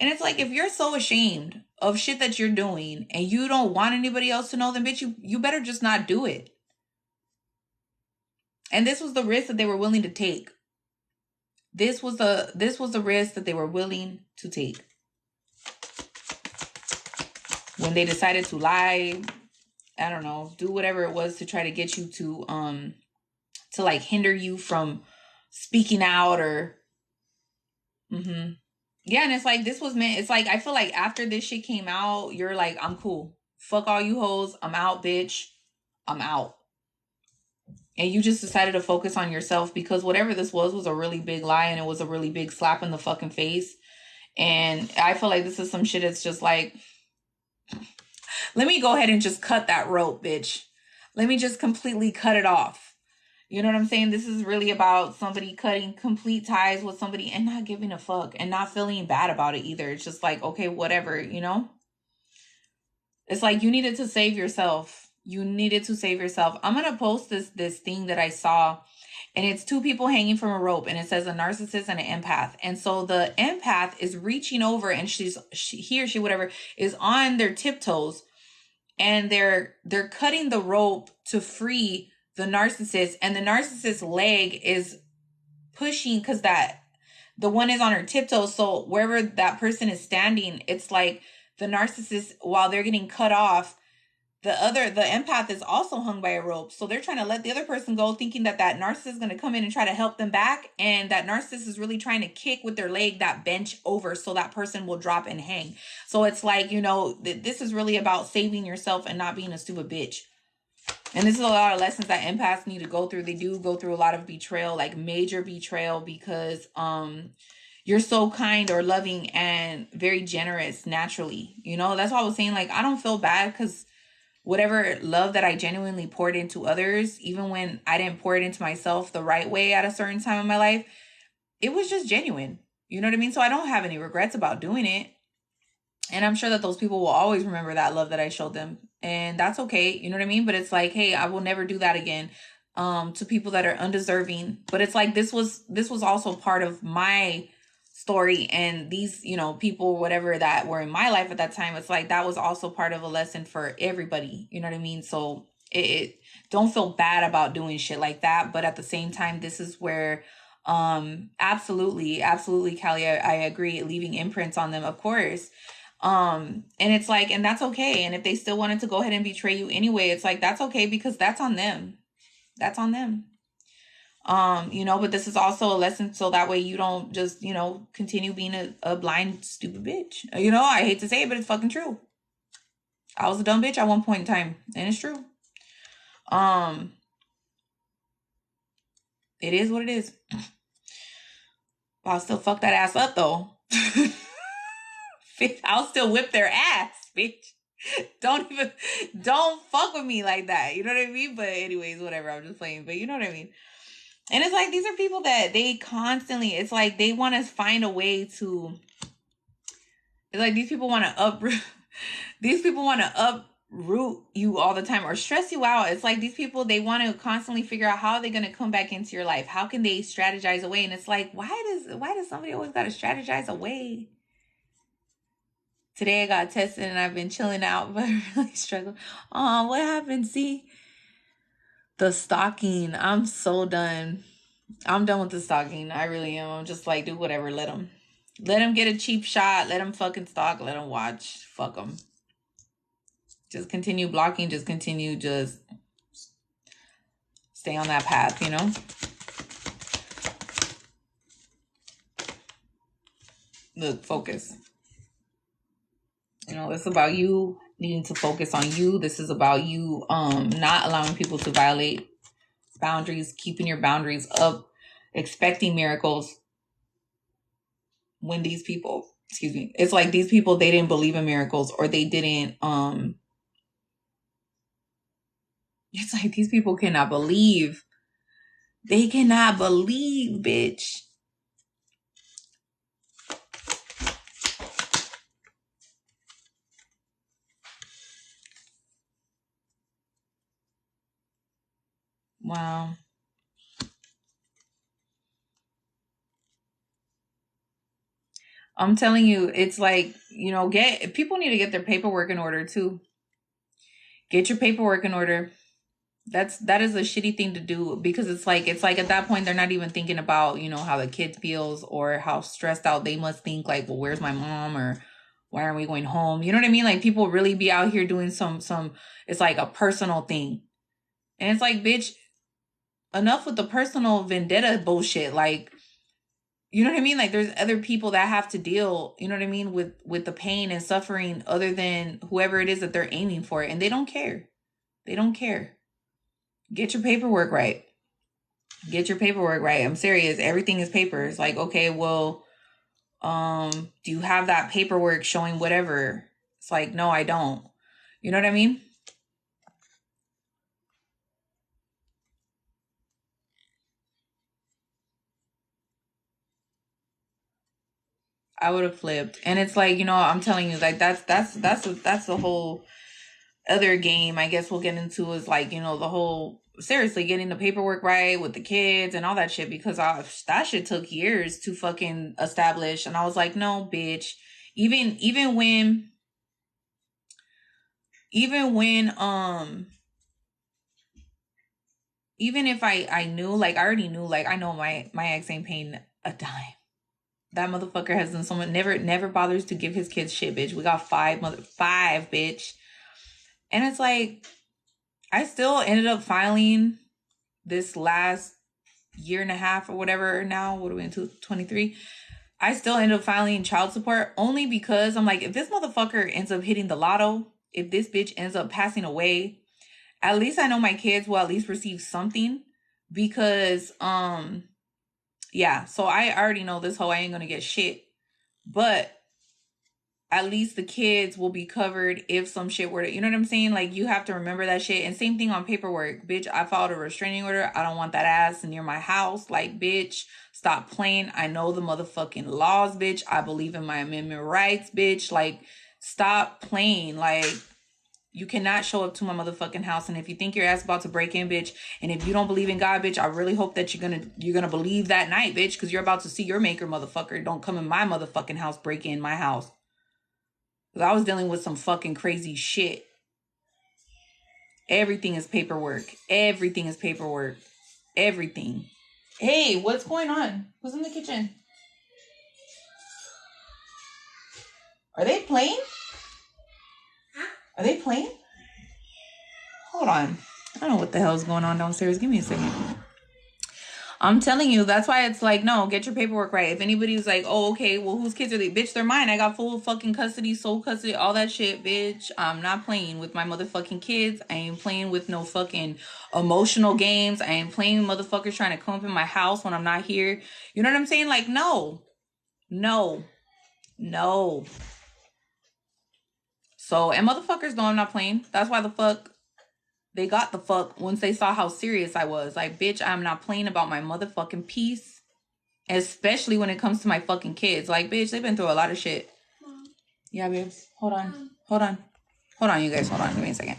And it's like, if you're so ashamed of shit that you're doing and you don't want anybody else to know, then bitch, you better just not do it. And this was the risk that they were willing to take. This was the risk that they were willing to take. When they decided to lie, I don't know, do whatever it was to try to get you to like hinder you from speaking out or yeah, and it's like this was meant, it's like I feel like after this shit came out, you're like, I'm cool. Fuck all you hoes. I'm out, bitch. I'm out. And you just decided to focus on yourself, because whatever this was a really big lie, and it was a really big slap in the fucking face. And I feel like this is some shit. It's just like, let me go ahead and just cut that rope, bitch. Let me just completely cut it off. You know what I'm saying? This is really about somebody cutting complete ties with somebody and not giving a fuck and not feeling bad about it either. It's just like, okay, whatever, you know? It's like you needed to save yourself. You needed to save yourself. I'm going to post this thing that I saw, and it's two people hanging from a rope, and it says a narcissist and an empath. And so the empath is reaching over, and he or she, whatever, is on their tiptoes, and they're cutting the rope to free the narcissist, and the narcissist's leg is pushing because the one is on her tiptoes. So wherever that person is standing, it's like the narcissist, while they're getting cut off, the empath is also hung by a rope. So they're trying to let the other person go, thinking that narcissist is going to come in and try to help them back. And that narcissist is really trying to kick with their leg that bench over so that person will drop and hang. So it's like, you know, this is really about saving yourself and not being a stupid bitch. And this is a lot of lessons that empaths need to go through. They do go through a lot of betrayal, like major betrayal, because you're so kind or loving and very generous naturally. You know, that's why I was saying, like, I don't feel bad, because whatever love that I genuinely poured into others, even when I didn't pour it into myself the right way at a certain time in my life, it was just genuine. You know what I mean? So I don't have any regrets about doing it. And I'm sure that those people will always remember that love that I showed them. And that's okay. You know what I mean? But it's like, hey, I will never do that again to people that are undeserving. But it's like this was also part of my story. And these, you know, people, whatever, that were in my life at that time, it's like that was also part of a lesson for everybody. You know what I mean? So it don't feel bad about doing shit like that. But at the same time, this is where absolutely, Callie, I agree, leaving imprints on them, of course. And it's like, and that's okay. And if they still wanted to go ahead and betray you anyway, it's like, that's okay, because that's on them. That's on them. You know, but this is also a lesson so that way you don't just, you know, continue being a blind, stupid bitch. You know, I hate to say it, but it's fucking true. I was a dumb bitch at one point in time, and it's true. It is what it is. I'll still fuck that ass up though. I'll still whip their ass, bitch. don't fuck with me like that. You know what I mean? But anyways, whatever. I'm just playing. But you know what I mean? And it's like, these are people that they constantly, it's like they want to find a way to, it's like these people want to uproot you all the time or stress you out. It's like these people, they want to constantly figure out how they're going to come back into your life. How can they strategize away? And it's like, why does somebody always got to strategize away? Today I got tested and I've been chilling out, but I really struggle. Oh, what happened? See? The stalking. I'm so done. I'm done with the stalking. I really am. I'm just like, do whatever. Let them get a cheap shot. Let them fucking stalk. Let them watch. Fuck them. Just continue blocking. Just continue. Just stay on that path, you know? Look, focus. You know, it's about you needing to focus on you. This is about you not allowing people to violate boundaries, keeping your boundaries up, expecting miracles. When these people, it's like these people, they didn't believe in miracles, or they didn't, it's like these people cannot believe. They cannot believe, bitch. Wow. I'm telling you, it's like, you know, people need to get their paperwork in order too. Get your paperwork in order. That is a shitty thing to do, because it's like at that point they're not even thinking about, you know, how the kid feels or how stressed out they must think, like, well, where's my mom, or why aren't we going home? You know what I mean? Like, people really be out here doing some it's like a personal thing. And it's like, bitch, enough with the personal vendetta bullshit. Like, you know what I mean? Like, there's other people that have to deal, you know what I mean, with the pain and suffering other than whoever it is that they're aiming for. And they don't care. They don't care. Get your paperwork right. Get your paperwork right. I'm serious. Everything is paper. It's like, okay, well, do you have that paperwork showing whatever? It's like, no, I don't. You know what I mean? I would have flipped. And it's like, you know, I'm telling you, like, that's the whole other game I guess we'll get into, is like, you know, the whole, seriously, getting the paperwork right with the kids and all that shit, because that shit took years to fucking establish. And I was like, no, bitch. Even when even if I knew, like, I already knew, like, I know my ex ain't paying a dime. That motherfucker has done someone never bothers to give his kids shit, bitch. We got five, bitch. And it's like, I still ended up filing this last year and a half or whatever now. What are we into? 23. I still ended up filing child support only because I'm like, if this motherfucker ends up hitting the lotto, if this bitch ends up passing away, at least I know my kids will at least receive something. Because, yeah, so I already know this hoe, I ain't gonna get shit. But at least the kids will be covered if some shit were to, you know what I'm saying? Like, you have to remember that shit. And same thing on paperwork. Bitch, I filed a restraining order. I don't want that ass near my house. Like, bitch, stop playing. I know the motherfucking laws, bitch. I believe in my amendment rights, bitch. Like, stop playing. Like, you cannot show up to my motherfucking house. And if you think your ass about to break in, bitch, and if you don't believe in God, bitch, I really hope that you're gonna believe that night, bitch, because you're about to see your maker, motherfucker. Don't come in my motherfucking house, break in my house. Because I was dealing with some fucking crazy shit. Everything is paperwork. Everything is paperwork. Everything. Hey, what's going on? Who's in the kitchen? Are they playing? Are they playing? Hold on. I don't know what the hell's going on downstairs. Give me a second. I'm telling you, that's why it's like, no, get your paperwork right. If anybody's like, oh, okay, well, whose kids are they? Bitch, they're mine. I got full fucking custody, sole custody, all that shit, bitch. I'm not playing with my motherfucking kids. I ain't playing with no fucking emotional games. I ain't playing with motherfuckers trying to come up in my house when I'm not here. You know what I'm saying? Like, no. So, and motherfuckers know I'm not playing. That's why the fuck they got the fuck once they saw how serious I was. Like, bitch, I'm not playing about my motherfucking peace. Especially when it comes to my fucking kids. Like, bitch, they've been through a lot of shit. Mom. Yeah, babes. Hold on. Mom. Hold on. Hold on, you guys. Hold on. Give me a second.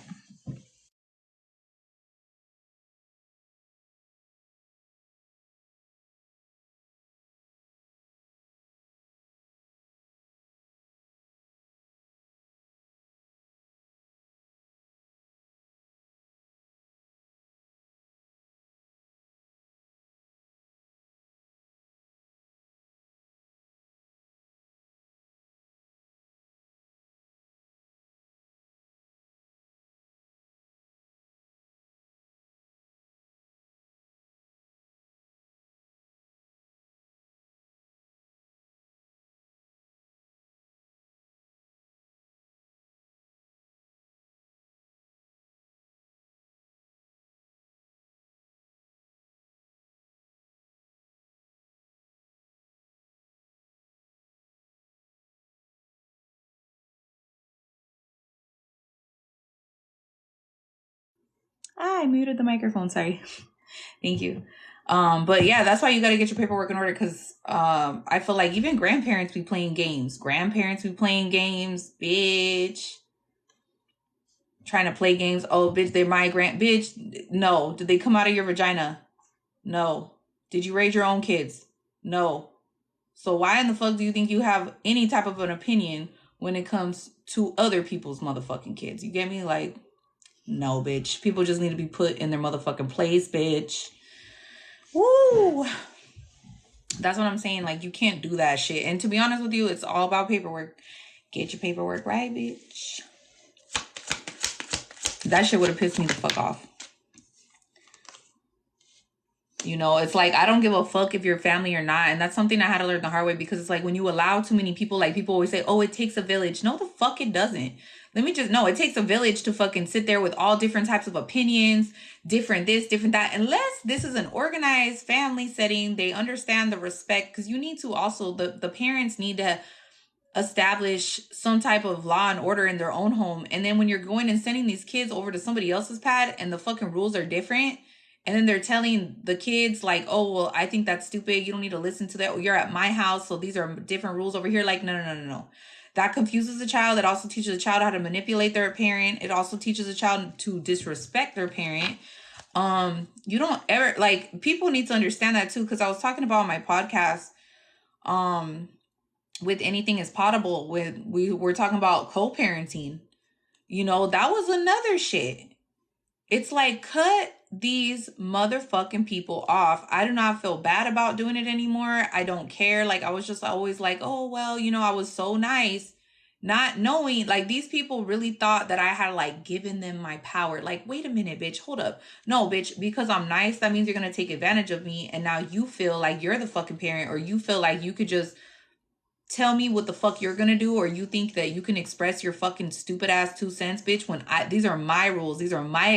I muted the microphone. Sorry. Thank you. But yeah, that's why you got to get your paperwork in order, because I feel like even grandparents be playing games. Grandparents be playing games, bitch. Trying to play games. Oh, bitch, they're my bitch. No. Did they come out of your vagina? No. Did you raise your own kids? No. So why in the fuck do you think you have any type of an opinion when it comes to other people's motherfucking kids? You get me? Like, no, bitch. People just need to be put in their motherfucking place, bitch. Woo! That's what I'm saying. Like, you can't do that shit. And to be honest with you, it's all about paperwork. Get your paperwork right, bitch. That shit would have pissed me the fuck off. You know, it's like, I don't give a fuck if you're family or not. And that's something I had to learn the hard way, because it's like, when you allow too many people, like, people always say, oh, it takes a village. No, the fuck it doesn't. No, it takes a village to fucking sit there with all different types of opinions, different this, different that. Unless this is an organized family setting, they understand the respect, because you need to also, the parents need to establish some type of law and order in their own home. And then when you're going and sending these kids over to somebody else's pad and the fucking rules are different, and then they're telling the kids like, oh, well, I think that's stupid. You don't need to listen to that. Or you're at my house, so these are different rules over here. Like, no. That confuses the child. It also teaches the child how to manipulate their parent. It also teaches the child to disrespect their parent. You don't ever, like, people need to understand that too. Because I was talking about on my podcast, with Anything is Potable, we were talking about co-parenting. You know, that was another shit. It's like, cut these motherfucking people off. I do not feel bad about doing it anymore. I don't care. Like, I was just always like, oh, well, you know, I was so nice, not knowing, like, these people really thought that I had, like, given them my power. Like, wait a minute, bitch, hold up. No, bitch, because I'm nice, that means you're gonna take advantage of me, and now you feel like you're the fucking parent, or you feel like you could just tell me what the fuck you're gonna do, or you think that you can express your fucking stupid ass 2 cents, bitch, when these are my rules, these are my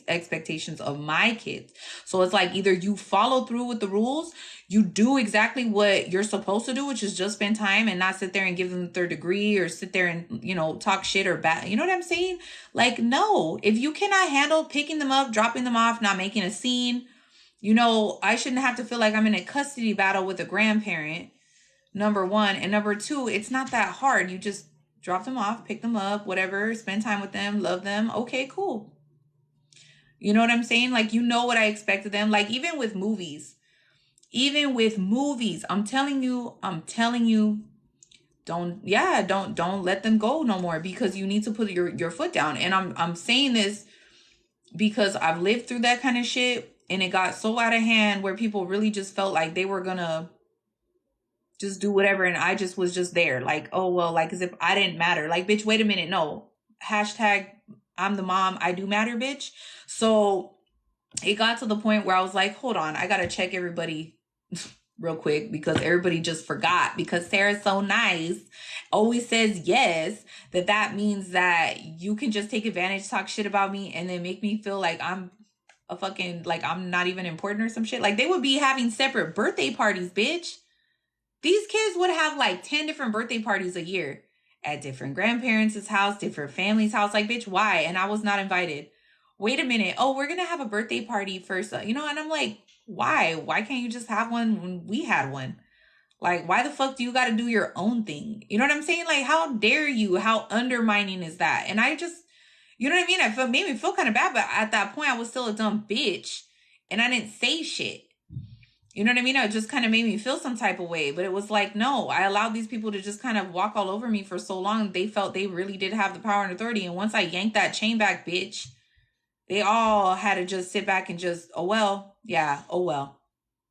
expectations of my kids. So it's like, either you follow through with the rules, you do exactly what you're supposed to do, which is just spend time and not sit there and give them their degree, or sit there and, you know, talk shit or bad. You know what I'm saying? Like, no, if you cannot handle picking them up, dropping them off, not making a scene, you know, I shouldn't have to feel like I'm in a custody battle with a grandparent. Number one. And number two, it's not that hard. You just drop them off, pick them up, whatever, spend time with them, love them. Okay, cool. You know what I'm saying? Like, you know what I expect of them. Like, even with movies, I'm telling you, don't let them go no more, because you need to put your foot down. And I'm saying this because I've lived through that kind of shit, and it got so out of hand where people really just felt like they were gonna just do whatever, and I just was just there, like, oh, well, like, as if I didn't matter. Like, bitch, wait a minute, no. Hashtag I'm the mom, I do matter, bitch. So it got to the point where I was like, hold on, I gotta check everybody real quick, because everybody just forgot, because Sarah's so nice, always says yes, that means that you can just take advantage, talk shit about me, and then make me feel like I'm a fucking, like, I'm not even important or some shit. Like, they would be having separate birthday parties, bitch. These kids would have like 10 different birthday parties a year. at different grandparents' house, different families' house. Like, bitch, why? And I was not invited. Wait a minute. Oh, we're going to have a birthday party first. You know, and I'm like, why? Why can't you just have one when we had one? Like, why the fuck do you got to do your own thing? You know what I'm saying? Like, how dare you? How undermining is that? And I just, you know what I mean? It made me feel kind of bad, but at that point, I was still a dumb bitch. And I didn't say shit. You know what I mean? It just kind of made me feel some type of way. But it was like, no, I allowed these people to just kind of walk all over me for so long. They felt they really did have the power and authority. And once I yanked that chain back, bitch, they all had to just sit back and just, oh, well, yeah, oh, well.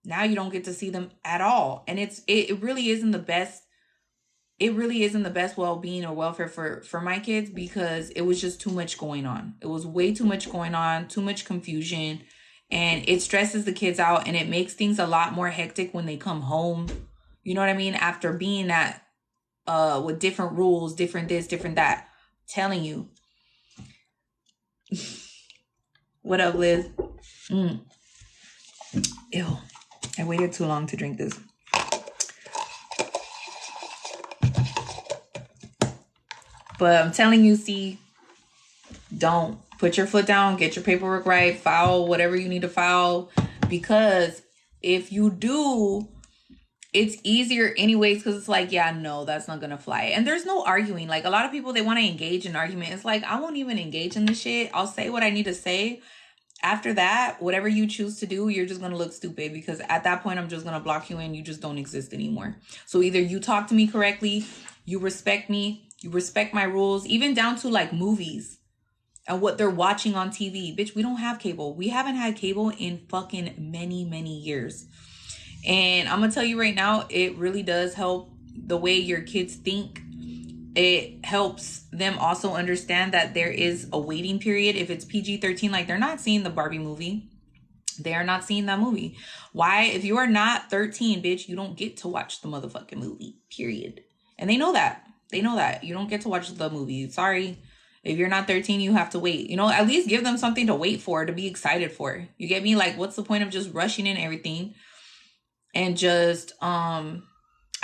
Now you don't get to see them at all. And it really isn't the best. It really isn't the best well-being or welfare for my kids, because it was just too much going on. It was way too much going on, too much confusion. And it stresses the kids out, and it makes things a lot more hectic when they come home. You know what I mean? After being at, with different rules, different this, different that. Telling you. What up, Liz? Ew. I waited too long to drink this. But I'm telling you, see, don't put your foot down, get your paperwork right, file whatever you need to file. Because if you do, it's easier anyways, because it's like, yeah, no, that's not gonna fly. And there's no arguing. Like, a lot of people, they want to engage in argument. It's like, I won't even engage in this shit. I'll say what I need to say. After that, whatever you choose to do, you're just gonna look stupid, because at that point, I'm just gonna block you and you just don't exist anymore. So either you talk to me correctly, you respect me, you respect my rules, even down to like movies and what they're watching on TV. Bitch, we don't have cable. We haven't had cable in fucking many, many years. And I'm gonna tell you right now, it really does help the way your kids think. It helps them also understand that there is a waiting period. If it's PG-13, like, they're not seeing the Barbie movie. They are not seeing that movie. Why? If you are not 13, bitch, you don't get to watch the motherfucking movie, period. And they know that. They know that. You don't get to watch the movie. Sorry. If you're not 13, you have to wait. You know, at least give them something to wait for, to be excited for. You get me? Like, what's the point of just rushing in everything and just,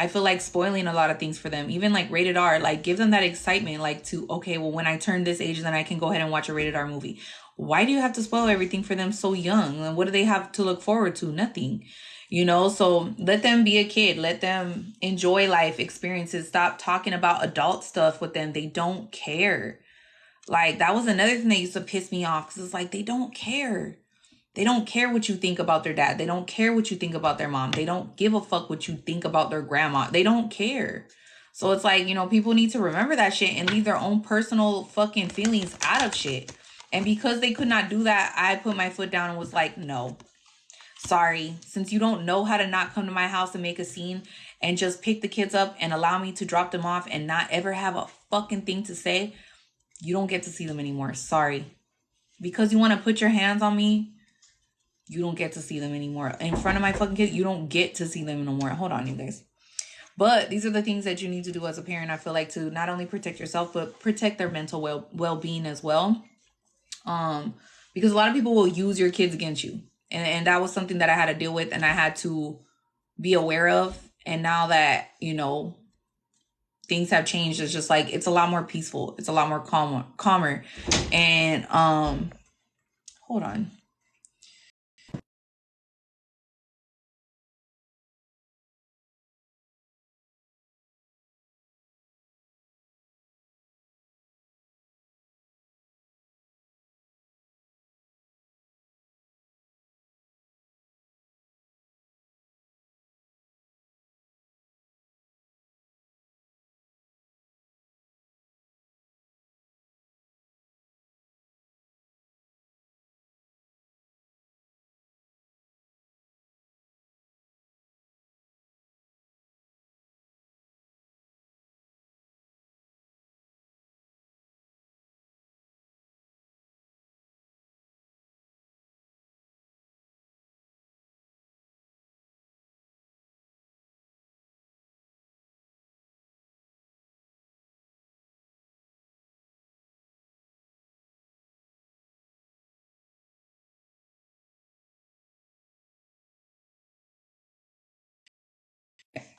I feel like spoiling a lot of things for them. Even like rated R, like, give them that excitement, like, to, okay, well, when I turn this age, then I can go ahead and watch a rated R movie. Why do you have to spoil everything for them so young? And what do they have to look forward to? Nothing. You know, so let them be a kid. Let them enjoy life experiences. Stop talking about adult stuff with them. They don't care. Like, that was another thing that used to piss me off, because it's like, they don't care. They don't care what you think about their dad. They don't care what you think about their mom. They don't give a fuck what you think about their grandma. They don't care. So it's like, you know, people need to remember that shit and leave their own personal fucking feelings out of shit. And because they could not do that, I put my foot down and was like, no, sorry. Since you don't know how to not come to my house and make a scene and just pick the kids up and allow me to drop them off and not ever have a fucking thing to say, you don't get to see them anymore. Sorry. Because you want to put your hands on me, you don't get to see them anymore. In front of my fucking kids, you don't get to see them no more. Hold on, you guys. But these are the things that you need to do as a parent, I feel like, to not only protect yourself, but protect their mental well-being as well. Because a lot of people will use your kids against you. And that was something that I had to deal with and I had to be aware of. And now that, you know, things have changed, it's just like, it's a lot more peaceful. It's a lot more calmer. And hold on.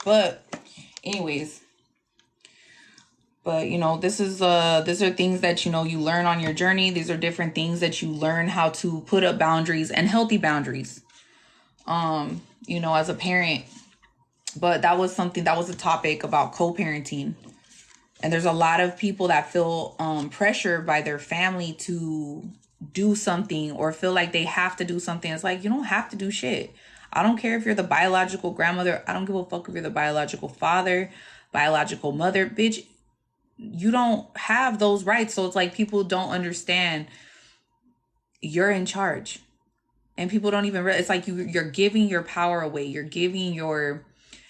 But anyways, But, you know, these are things that, you know, you learn on your journey. These are different things that you learn how to put up boundaries and healthy boundaries, you know, as a parent. But that was a topic about co-parenting. And there's a lot of people that feel pressure by their family to do something or feel like they have to do something. It's like, you don't have to do shit. I don't care if you're the biological grandmother. I don't give a fuck if you're the biological father, biological mother. Bitch, you don't have those rights. So it's like people don't understand you're in charge. And people don't even realize, it's like you're giving your power away. You're giving your,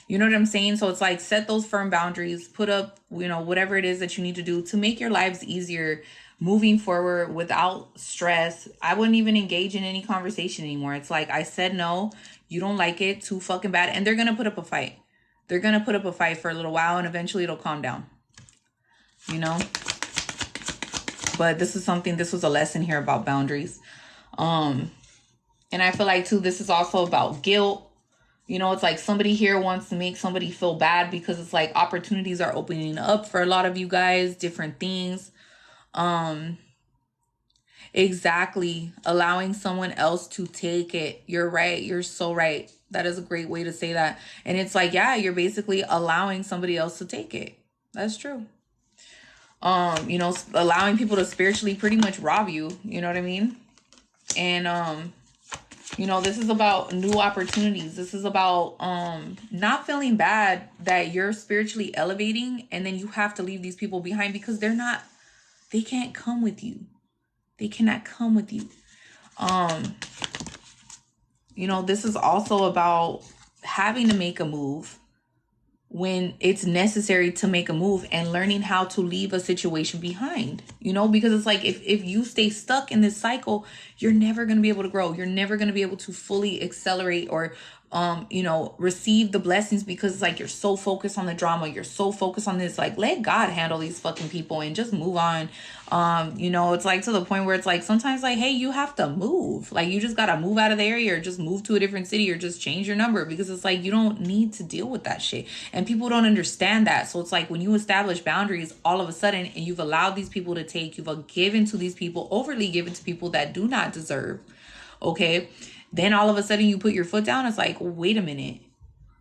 you know what I'm saying? So it's like, set those firm boundaries, put up, you know, whatever it is that you need to do to make your lives easier moving forward without stress. I wouldn't even engage in any conversation anymore. It's like, I said no, you don't like it, too fucking bad. And they're going to put up a fight. They're going to put up a fight for a little while and eventually it'll calm down, you know? But this was a lesson here about boundaries. And I feel like too, this is also about guilt. You know, it's like somebody here wants to make somebody feel bad because it's like opportunities are opening up for a lot of you guys, different things. Exactly. Allowing someone else to take it. You're right. You're so right. That is a great way to say that. And it's like, yeah, you're basically allowing somebody else to take it. That's true. You know, allowing people to spiritually pretty much rob you. You know what I mean? And, you know, this is about new opportunities. This is about not feeling bad that you're spiritually elevating and then you have to leave these people behind because they can't come with you. They cannot come with you. You know, this is also about having to make a move when it's necessary to make a move and learning how to leave a situation behind, you know, because it's like if you stay stuck in this cycle, you're never going to be able to grow. You're never going to be able to fully accelerate or, you know, receive the blessings because it's like you're so focused on the drama. You're so focused on this, like, let God handle these fucking people and just move on. You know, it's like to the point where it's like sometimes like, hey, you have to move. Like you just got to move out of the area or just move to a different city or just change your number because it's like you don't need to deal with that shit. And people don't understand that. So it's like when you establish boundaries all of a sudden and you've allowed these people to take, you've given to these people, overly given to people that do not deserve. Okay. Then all of a sudden you put your foot down. It's like, wait a minute.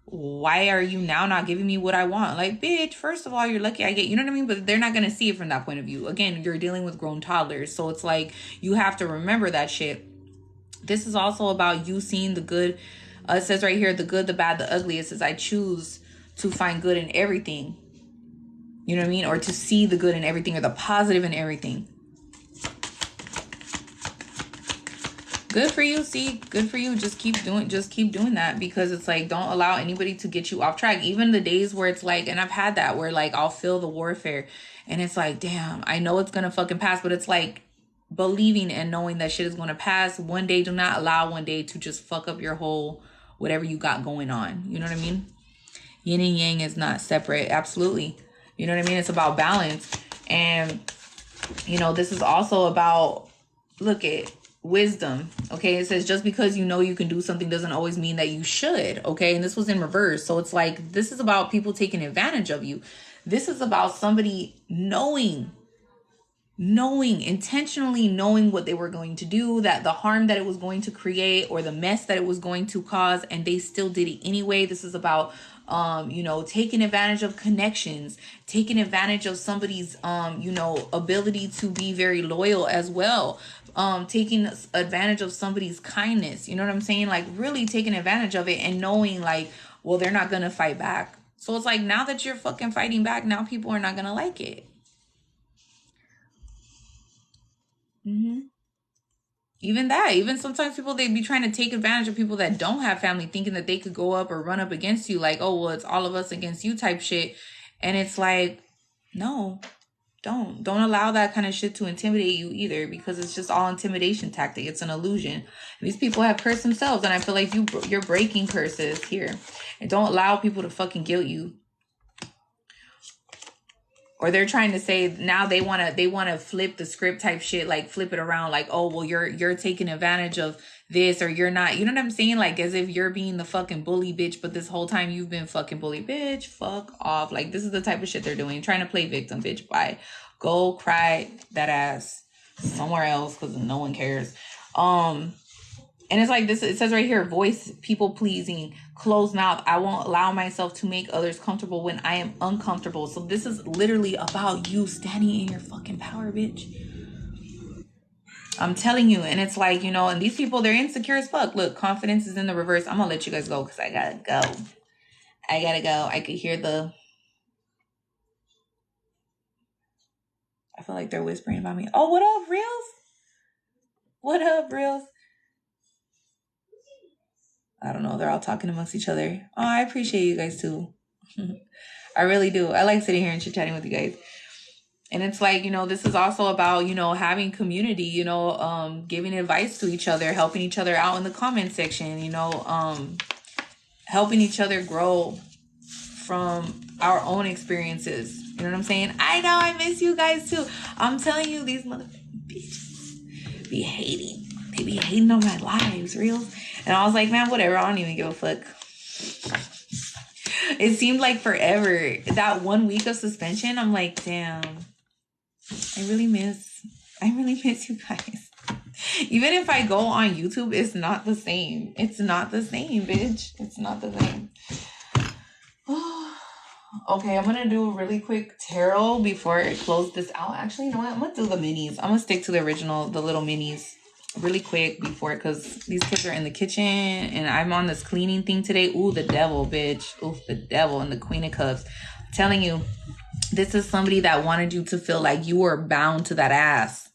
Why are you now not giving me what I want? Like, bitch, first of all, you're lucky I get, you know what I mean? But they're not going to see it from that point of view. Again, you're dealing with grown toddlers. So it's like, you have to remember that shit. This is also about you seeing the good. It says right here, the good, the bad, the ugly. It says, I choose to find good in everything. You know what I mean? Or to see the good in everything or the positive in everything. Good for you. See, good for you. Just keep doing that because it's like, don't allow anybody to get you off track. Even the days where it's like, and I've had that where like, I'll feel the warfare and it's like, damn, I know it's going to fucking pass, but it's like believing and knowing that shit is going to pass one day. Do not allow one day to just fuck up your whole, whatever you got going on. You know what I mean? Yin and yang is not separate. Absolutely. You know what I mean? It's about balance. And, you know, this is also about, look at, wisdom. Okay, it says just because you know you can do something doesn't always mean that you should. Okay, and this was in reverse. So it's like, this is about people taking advantage of you. This is about somebody knowing, intentionally knowing what they were going to do, that the harm that it was going to create or the mess that it was going to cause, and they still did it anyway. This is about you know, taking advantage of connections, taking advantage of somebody's, you know, ability to be very loyal as well. Taking advantage of somebody's kindness, you know what I'm saying? Like really taking advantage of it and knowing like, well, they're not going to fight back. So it's like, now that you're fucking fighting back, now people are not going to like it. Even sometimes people, they be trying to take advantage of people that don't have family, thinking that they could go up or run up against you like, oh, well, it's all of us against you type shit. And it's like, no, don't allow that kind of shit to intimidate you either, because it's just all intimidation tactic. It's an illusion. These people have cursed themselves, and I feel like you're breaking curses here. And don't allow people to fucking guilt you. Or they're trying to say now they want to flip the script type shit, like flip it around like, oh, well, you're taking advantage of this, or you're not, you know what I'm saying? Like, as if you're being the fucking bully bitch, but this whole time you've been fucking bully bitch. Fuck off. Like, this is the type of shit they're doing. Trying to play victim, bitch. Bye. Go cry that ass somewhere else, because no one cares. And it's like this, it says right here, voice people pleasing, closed mouth. I won't allow myself to make others comfortable when I am uncomfortable. So this is literally about you standing in your fucking power, bitch. I'm telling you. And it's like, you know, and these people, they're insecure as fuck. Look, confidence is in the reverse. I'm gonna let you guys go because I gotta go. I could hear I feel like they're whispering about me. Oh, what up, Reels? What up, Reels? I don't know. They're all talking amongst each other. Oh, I appreciate you guys too. I really do. I like sitting here and chit-chatting with you guys. And it's like, you know, this is also about, you know, having community, you know, giving advice to each other, helping each other out in the comment section, you know, helping each other grow from our own experiences. You know what I'm saying? I know, I miss you guys too. I'm telling you, these motherfucking bitches be hating. They be hating on my lives, Reels. And I was like, man, whatever. I don't even give a fuck. It seemed like forever. That 1 week of suspension, I'm like, damn. I really miss you guys. Even if I go on YouTube, it's not the same. It's not the same, bitch. It's not the same. Okay, I'm gonna do a really quick tarot before I close this out. Actually, you know what? I'm gonna do the minis. I'm gonna stick to the original, the little minis, really quick before, because these kids are in the kitchen and I'm on this cleaning thing today. Ooh, the devil, bitch. Ooh, the devil and the Queen of Cups. I'm telling you, this is somebody that wanted you to feel like you were bound to that ass.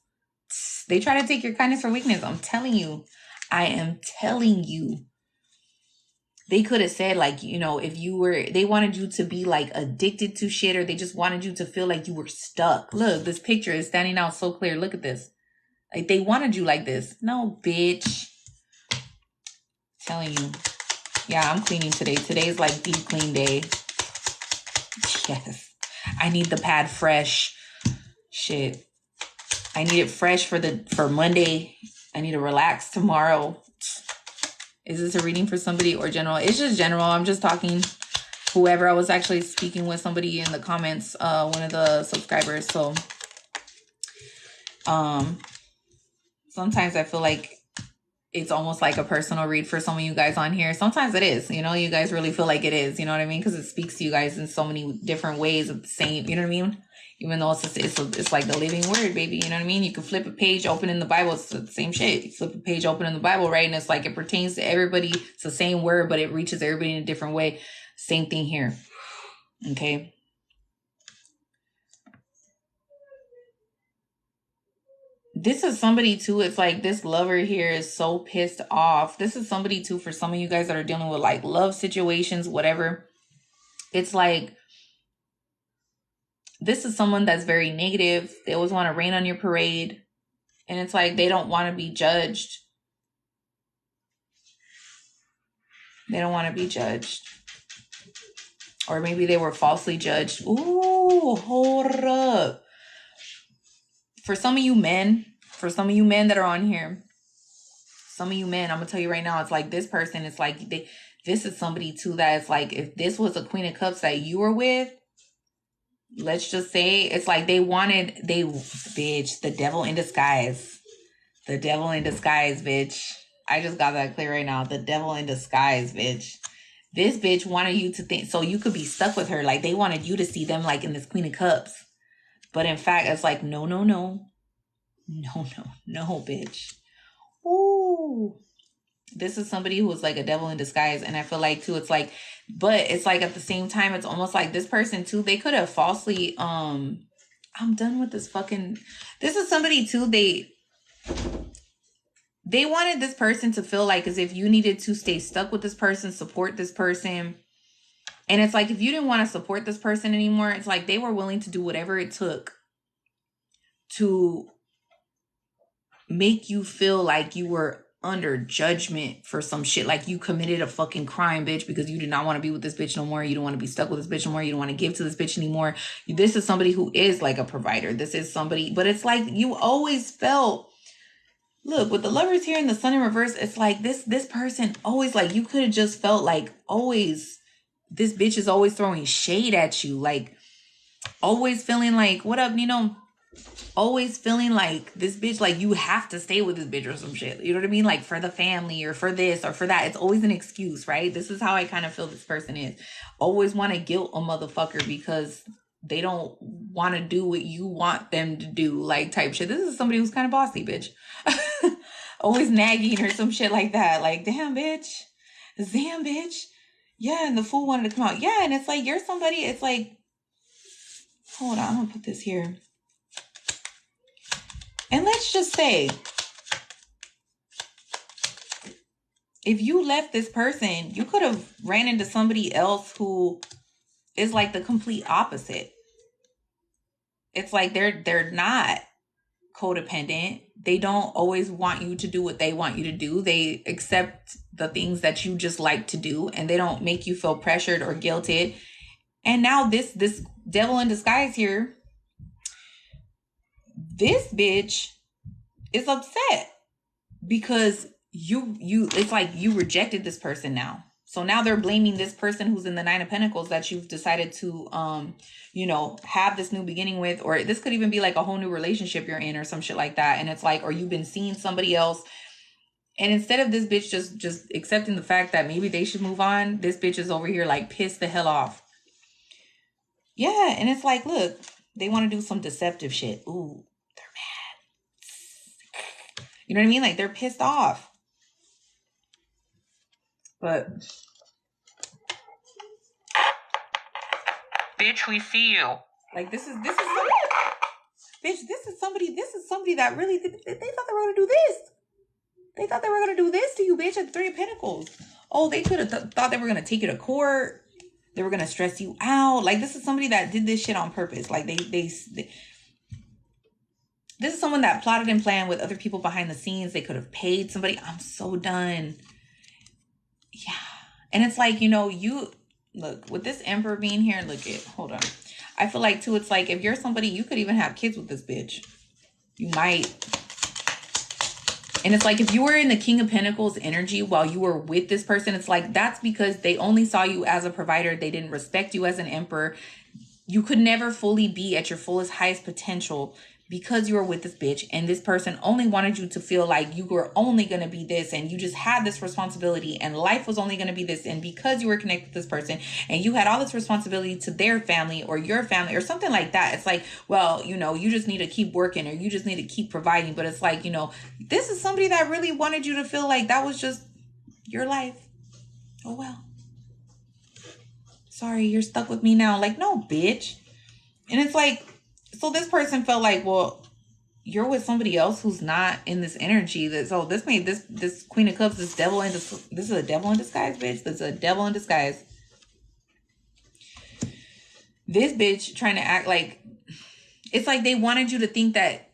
They try to take your kindness for weakness. I'm telling you. I am telling you. They could have said, like, you know, if you were, they wanted you to be like addicted to shit, or they just wanted you to feel like you were stuck. Look, this picture is standing out so clear. Look at this. Like, they wanted you like this. No, bitch. I'm telling you. Yeah, I'm cleaning today. Today's like deep clean day. Yes. I need the pad fresh. Shit. I need it fresh for Monday. I need to relax tomorrow. Is this a reading for somebody or general? It's just general. I'm just talking whoever. I was actually speaking with somebody in the comments, one of the subscribers. So sometimes I feel like it's almost like a personal read for some of you guys on here. Sometimes it is, you know, you guys really feel like it is, you know what I mean? Because it speaks to you guys in so many different ways of the same, you know what I mean? Even though it's like the living word, baby, you know what I mean? You can flip a page open in the Bible, it's the same shit. You flip a page open in the Bible, right? And it's like it pertains to everybody. It's the same word, but it reaches everybody in a different way. Same thing here. Okay. This is somebody too. It's like this lover here is so pissed off. This is somebody too, for some of you guys that are dealing with like love situations, whatever. It's like, this is someone that's very negative. They always want to rain on your parade. And it's like they don't want to be judged. They don't want to be judged. Or maybe they were falsely judged. Ooh, hold up. For some of you men that are on here, some of you men, I'm going to tell you right now, it's like this person, it's like this is somebody too that it's like, if this was a Queen of Cups that you were with, let's just say, it's like bitch, the devil in disguise. The devil in disguise, bitch. I just got that clear right now. The devil in disguise, bitch. This bitch wanted you to think, so you could be stuck with her. Like, they wanted you to see them like in this Queen of Cups. But in fact, it's like, no. No, bitch. Ooh. This is somebody who is like a devil in disguise. And I feel like too, it's like, but it's like at the same time, it's almost like this person too, they could have falsely, I'm done with this fucking, this is somebody too, they wanted this person to feel like as if you needed to stay stuck with this person, support this person. And it's like, if you didn't want to support this person anymore, it's like they were willing to do whatever it took to make you feel like you were under judgment for some shit. Like you committed a fucking crime, bitch, because you did not want to be with this bitch no more. You don't want to be stuck with this bitch no more. You don't want to give to this bitch anymore. This is somebody who is like a provider. This is somebody, but it's like you always felt Look, with the Lovers here and the Sun in reverse, it's like this person always, like, you could have just felt like always this bitch is always throwing shade at you, like always feeling like, what up, Nino? Always feeling like this bitch, like you have to stay with this bitch or some shit. You know what I mean? Like for the family or for this or for that. It's always an excuse, right? This is how I kind of feel this person is. Always want to guilt a motherfucker because they don't want to do what you want them to do, like type shit. This is somebody who's kind of bossy, bitch. Always nagging or some shit like that. Like, damn, bitch. Damn, bitch. Yeah, and the fool wanted to come out. Yeah, and it's like, you're somebody, it's like, hold on, I'm gonna put this here. And let's just say, if you left this person, you could have ran into somebody else who is like the complete opposite. It's like they're not codependent. They don't always want you to do what they want you to do. They accept the things that you just like to do, and they don't make you feel pressured or guilted. And now this devil in disguise here, this bitch is upset because you it's like you rejected this person now. So now they're blaming this person who's in the Nine of Pentacles that you've decided to have this new beginning with, or this could even be like a whole new relationship you're in or some shit like that. And it's like, or you've been seeing somebody else, and instead of this bitch just accepting the fact that maybe they should move on, this bitch is over here like pissed the hell off. Yeah, and it's like, look, they want to do some deceptive shit. Ooh, they're mad. You know what I mean? Like they're pissed off. But bitch, we see you. Like this is bitch, this is somebody that really they thought they were gonna do this. They thought they were gonna do this to you, bitch, at the Three of Pentacles. Oh, they could have thought they were gonna take you to court. They were gonna stress you out. Like this is somebody that did this shit on purpose. Like they this is someone that plotted and planned with other people behind the scenes. They could have paid somebody. I'm so done. Yeah. And it's like, you look with this Emperor being here. Look at, hold on. I feel like too, it's like if you're somebody, you could even have kids with this bitch. You might. And it's like if you were in the King of Pentacles energy while you were with this person, it's like that's because they only saw you as a provider. They didn't respect you as an emperor. You could never fully be at your fullest, highest potential because you were with this bitch, and this person only wanted you to feel like you were only going to be this, and you just had this responsibility, and life was only going to be this. And because you were connected to this person and you had all this responsibility to their family or your family or something like that, it's like, well, you just need to keep working, or you just need to keep providing. But it's like, this is somebody that really wanted you to feel like that was just your life. Oh, well, sorry, you're stuck with me now. Like, no, bitch. And it's like, so this person felt like, well, you're with somebody else who's not in this energy. So this made this Queen of Cups, this is a devil in disguise, bitch. This is a devil in disguise. This bitch trying to act like, it's like they wanted you to think that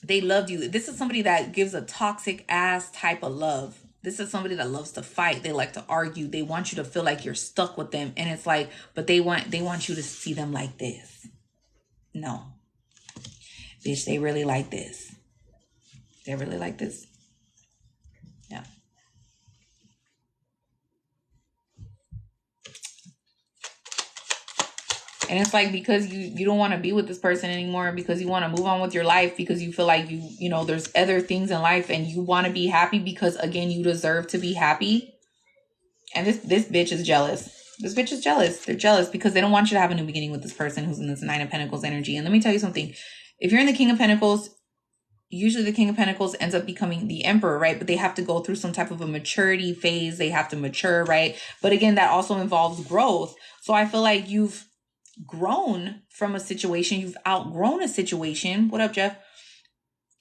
they loved you. This is somebody that gives a toxic ass type of love. This is somebody that loves to fight. They like to argue. They want you to feel like you're stuck with them. And it's like, but they want you to see them like this. No. Bitch, they really like this. They really like this. Yeah. And it's like, because you don't want to be with this person anymore, because you want to move on with your life, because you feel like there's other things in life and you want to be happy because, again, you deserve to be happy. And this bitch is jealous. This bitch is jealous. They're jealous because they don't want you to have a new beginning with this person who's in this Nine of Pentacles energy. And let me tell you something. If you're in the King of Pentacles, usually the King of Pentacles ends up becoming the Emperor, right? But they have to go through some type of a maturity phase. They have to mature, right? But again, that also involves growth. So I feel like you've grown from a situation. You've outgrown a situation. What up, Jeff?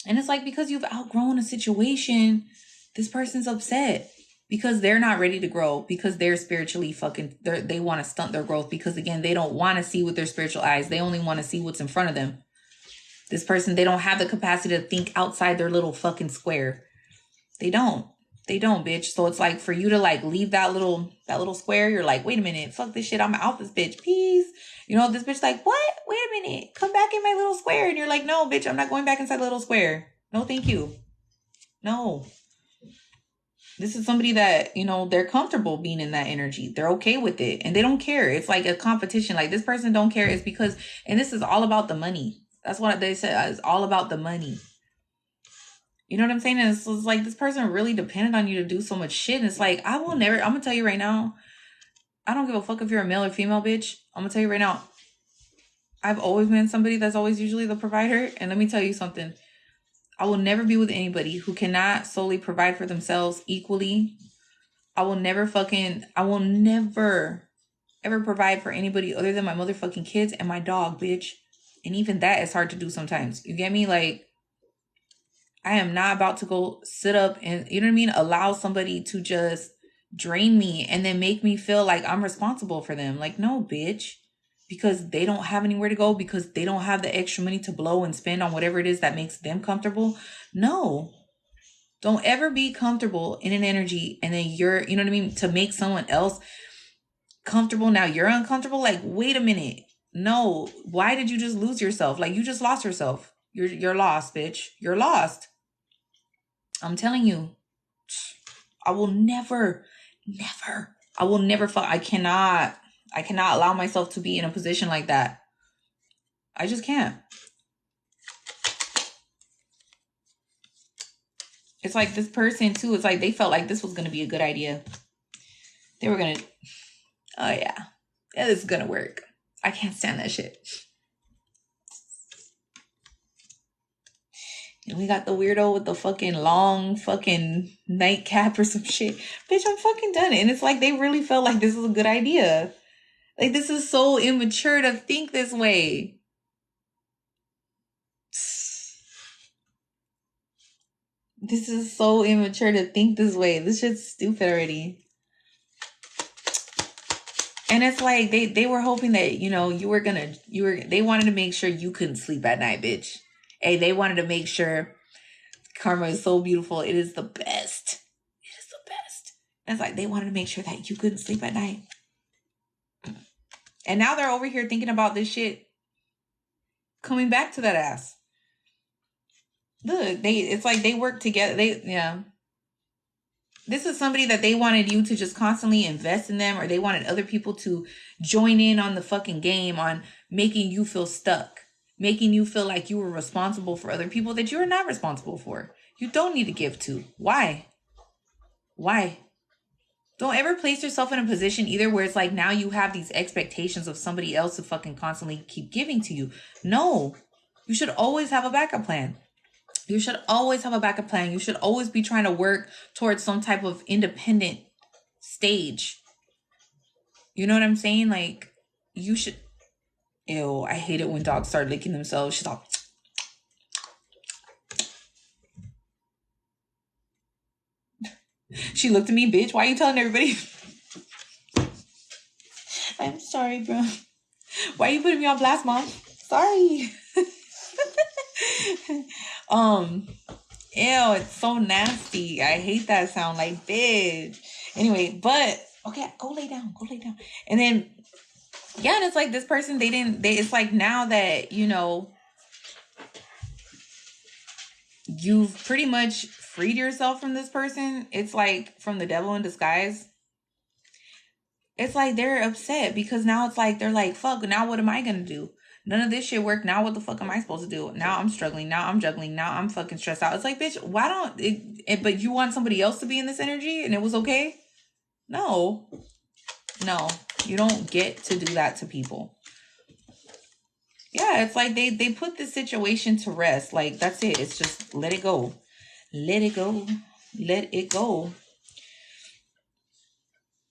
And it's like, because you've outgrown a situation, this person's upset. Because they're not ready to grow, because they're spiritually they want to stunt their growth, because again, they don't want to see with their spiritual eyes. They only want to see what's in front of them. This person, they don't have the capacity to think outside their little fucking square. They don't, bitch. So it's like, for you to like leave that little square, you're like, wait a minute, fuck this shit. I'm out this bitch. Peace. This bitch like, what? Wait a minute. Come back in my little square. And you're like, no, bitch, I'm not going back inside the little square. No, thank you. No. This is somebody that, you know, they're comfortable being in that energy. They're okay with it. And they don't care. It's like a competition. Like, this person don't care. It's because, and this is all about the money. That's what they said. It's all about the money. You know what I'm saying? And it's like, this person really depended on you to do so much shit. And it's like, I will never, I'm going to tell you right now, I don't give a fuck if you're a male or female, bitch. I'm going to tell you right now, I've always been somebody that's always usually the provider. And let me tell you something. I will never be with anybody who cannot solely provide for themselves equally. I will never ever provide for anybody other than my motherfucking kids and my dog, bitch. And even that is hard to do sometimes. You get me? Like, I am not about to go sit up and, you know what I mean? Allow somebody to just drain me and then make me feel like I'm responsible for them. Like, no, bitch. Because they don't have anywhere to go, because they don't have the extra money to blow and spend on whatever it is that makes them comfortable. No. Don't ever be comfortable in an energy and then you're, you know what I mean, to make someone else comfortable. Now you're uncomfortable. Like, wait a minute. No. Why did you just lose yourself? Like, you just lost yourself. You're lost, bitch. You're lost. I'm telling you. I will never, I cannot allow myself to be in a position like that. I just can't. It's like this person too. It's like they felt like this was going to be a good idea. They were going to, oh yeah, this is going to work. I can't stand that shit. And we got the weirdo with the fucking long fucking nightcap or some shit. Bitch, I'm fucking done. And it's like they really felt like this is a good idea. Like, this is so immature to think this way. This is so immature to think this way. This shit's stupid already. And it's like they were hoping that, you know, they wanted to make sure you couldn't sleep at night, bitch. Hey, they wanted to make sure karma is so beautiful. It is the best. It is the best. And it's like they wanted to make sure that you couldn't sleep at night. And now they're over here thinking about this shit coming back to that ass. Look, it's like they work together. This is somebody that they wanted you to just constantly invest in them, or they wanted other people to join in on the fucking game, on making you feel stuck, making you feel like you were responsible for other people that you are not responsible for. You don't need to give to. Why? Don't ever place yourself in a position either where it's like now you have these expectations of somebody else to fucking constantly keep giving to you. No, you should always have a backup plan. You should always have a backup plan. You should always be trying to work towards some type of independent stage. You know what I'm saying? Like, you should. Ew, I hate it when dogs start licking themselves. She's all. She looked at me, bitch. Why are you telling everybody? I'm sorry, bro. Why are you putting me on blast, mom? Sorry. Ew, it's so nasty. I hate that sound, like, bitch. Anyway, but okay, go lay down. And then, yeah, and it's like this person, it's like now that, you know, you've pretty much freed yourself from this person. It's like from the devil in disguise. It's like they're upset because now it's like they're like, fuck, now what am I gonna do? None of this shit worked. Now what the fuck am I supposed to do? Now I'm struggling. Now I'm juggling. Now I'm fucking stressed out. It's like, bitch, why don't it, but you want somebody else to be in this energy and it was okay? No, you don't get to do that to people. Yeah, it's like they put this situation to rest. Like, that's it. It's just let it go. Let it go.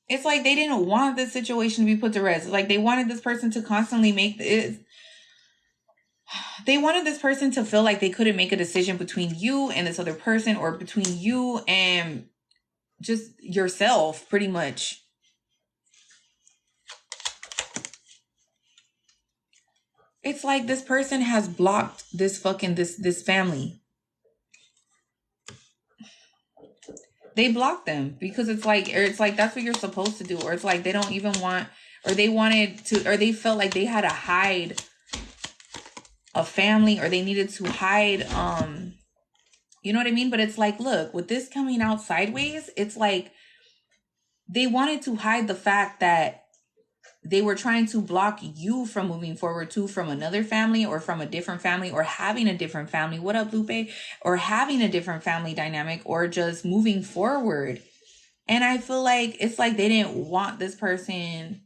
It's like they didn't want this situation to be put to rest. It's like they wanted this person to constantly make it. They wanted this person to feel like they couldn't make a decision between you and this other person, or between you and just yourself, pretty much. It's like this person has blocked this family. They blocked them because it's like that's what you're supposed to do, or it's like they don't even want, or they wanted to, or they felt like they had to hide a family, or they needed to hide You know what I mean? But it's like, look, with this coming out sideways, it's like they wanted to hide the fact that they were trying to block you from moving forward too, from another family or from a different family or having a different family. What up, Lupe? Or having a different family dynamic or just moving forward. And I feel like it's like they didn't want this person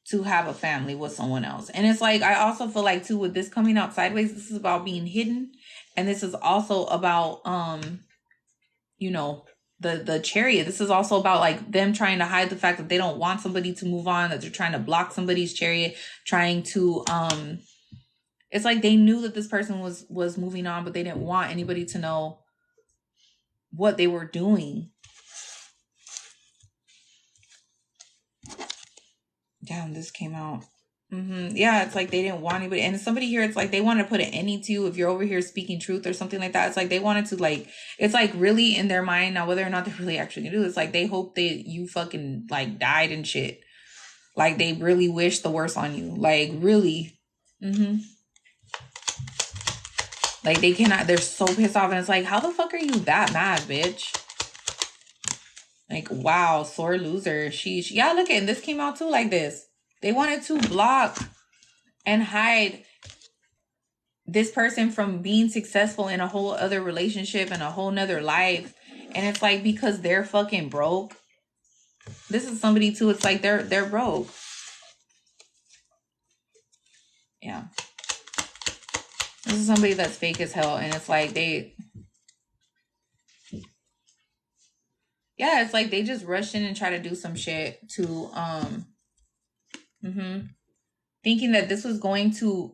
to have a family with someone else. And it's like, I also feel like too, with this coming out sideways, this is about being hidden. And this is also about, you know, the chariot. This is also about like them trying to hide the fact that they don't want somebody to move on, that they're trying to block somebody's chariot, trying to, it's like they knew that this person was moving on, but they didn't want anybody to know what they were doing. Damn, this came out. Yeah, it's like they didn't want anybody. And somebody here, it's like they want to put an ending to you if you're over here speaking truth or something like that. It's like they wanted to like, it's like really in their mind now, whether or not they're really actually gonna do it, it's like they hope that you fucking like died and shit. Like they really wish the worst on you. Like really. Like they cannot, they're so pissed off. And it's like, how the fuck are you that mad, bitch? Like, wow, sore loser. Sheesh. Yeah, look at it. This came out too like this. They wanted to block and hide this person from being successful in a whole other relationship and a whole nother life. And it's like, because they're fucking broke. This is somebody too. It's like they're broke. Yeah. This is somebody that's fake as hell. And it's like yeah, it's like they just rushed in and try to do some shit to thinking that this was going to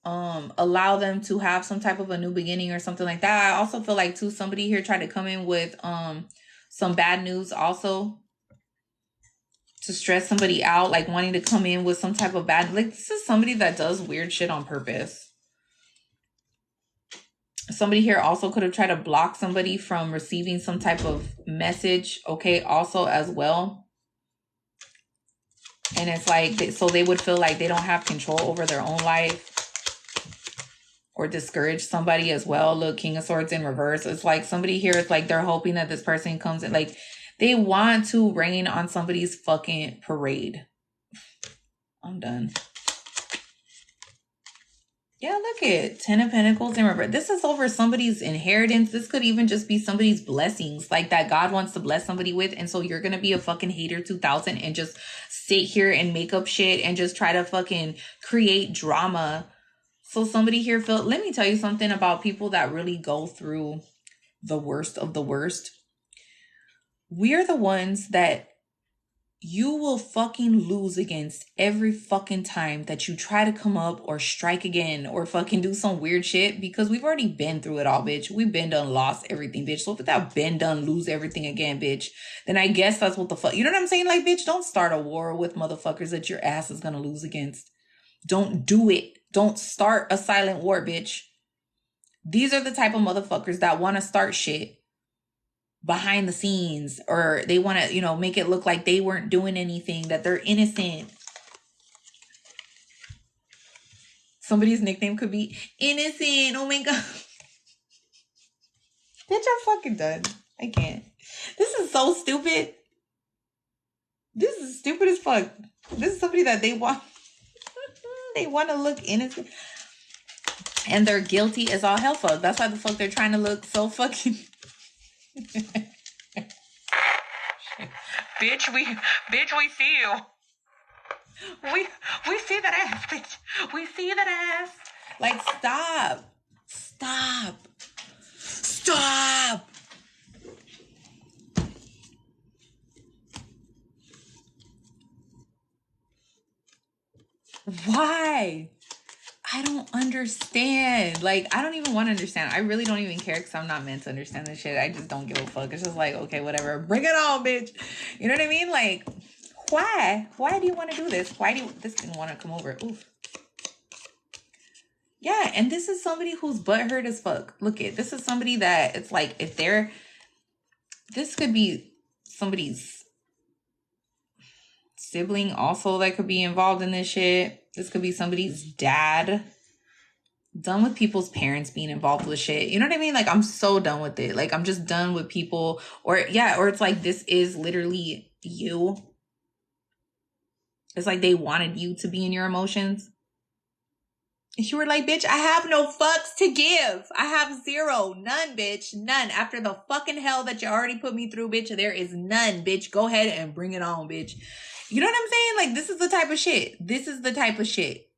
allow them to have some type of a new beginning or something like that. I also feel like too, somebody here tried to come in with some bad news also to stress somebody out, like wanting to come in with some type of bad, like this is somebody that does weird shit on purpose. Somebody here also could have tried to block somebody from receiving some type of message, okay, also as well. And it's like, so they would feel like they don't have control over their own life or discourage somebody as well. Look, King of Swords in reverse. It's like somebody here, it's like they're hoping that this person comes in, like they want to rain on somebody's fucking parade. I'm done. Yeah, look at 10 of Pentacles in reverse. This is over somebody's inheritance. This could even just be somebody's blessings, like that God wants to bless somebody with. And so you're going to be a fucking hater 2000 and just sit here and make up shit and just try to fucking create drama. So somebody here felt, let me tell you something about people that really go through the worst of the worst. We're the ones that you will fucking lose against every fucking time that you try to come up or strike again or fucking do some weird shit, because we've already been through it all, bitch. We've been done lost everything, bitch. So if that been done lose everything again, bitch, then I guess that's what the fuck, you know what I'm saying? Like, bitch, don't start a war with motherfuckers that your ass is gonna lose against. Don't do it. Don't start a silent war, bitch. These are the type of motherfuckers that want to start shit behind the scenes, or they want to, you know, make it look like they weren't doing anything, that they're innocent. Somebody's nickname could be Innocent. Oh my God. Bitch, I'm fucking done. I can't. This is so stupid. This is stupid as fuck. This is somebody that they want. They want to look innocent. And they're guilty as all hell fuck. That's why the fuck they're trying to look so fucking... Bitch, we see you. We see that ass, bitch. We see that ass. Like, stop. Why? I don't understand. Like, I don't even want to understand. I really don't even care, because I'm not meant to understand this shit. I just don't give a fuck. It's just like, okay, whatever. Bring it on, bitch. You know what I mean? Like, why? Why do you want to do this? Why do you... This didn't want to come over. Oof. Yeah, and this is somebody who's butthurt as fuck. Look at, this is somebody that it's like, if they're... This could be somebody's sibling also that could be involved in this shit. This could be somebody's dad. Done with people's parents being involved with shit. You know what I mean? Like, I'm so done with it. Like, I'm just done with people. Or it's like, this is literally you. It's like they wanted you to be in your emotions. And you were like, bitch, I have no fucks to give. I have zero. None, bitch. None. After the fucking hell that you already put me through, bitch, there is none, bitch. Go ahead and bring it on, bitch. You know what I'm saying? Like, this is the type of shit. This is the type of shit.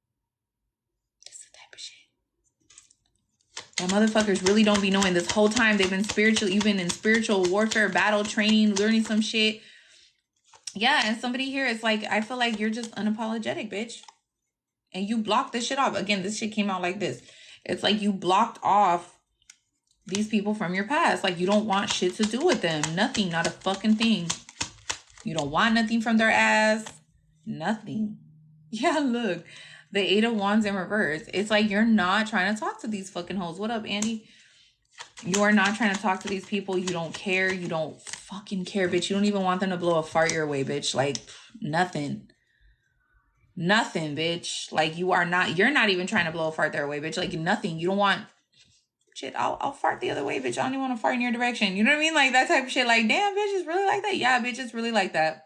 That motherfuckers really don't be knowing this whole time. They've been you've been in spiritual warfare, battle training, learning some shit. Yeah, and somebody here is like, I feel like you're just unapologetic, bitch. And you blocked this shit off. Again, this shit came out like this. It's like you blocked off these people from your past. Like, you don't want shit to do with them. Nothing, not a fucking thing. You don't want nothing from their ass. Nothing. Yeah, look. The 8 of Wands in reverse. It's like you're not trying to talk to these fucking hoes. What up, Andy? You are not trying to talk to these people. You don't care. You don't fucking care, bitch. You don't even want them to blow a fart your way, bitch. Like, nothing. Nothing, bitch. Like, you're not even trying to blow a fart their way, bitch. Like, nothing. You don't want shit. I'll fart the other way, bitch. I don't even want to fart in your direction. You know what I mean? Like, that type of shit. Like, damn, bitch, it's really like that. Yeah, bitch, it's really like that.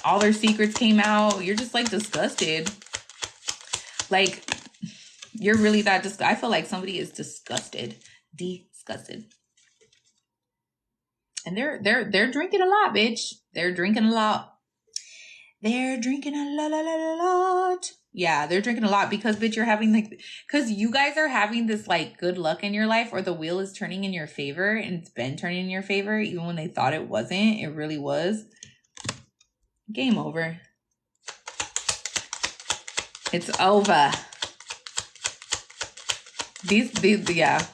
All their secrets came out. You're just like disgusted. Like, you're really that I feel like somebody is disgusted. Disgusted. And they're drinking a lot, bitch. They're drinking a lot. They're drinking a lot. Yeah, they're drinking a lot because, bitch, you're having because you guys are having this like good luck in your life, or the wheel is turning in your favor, and it's been turning in your favor even when they thought it wasn't. It really was. Game over. It's over. These, yeah.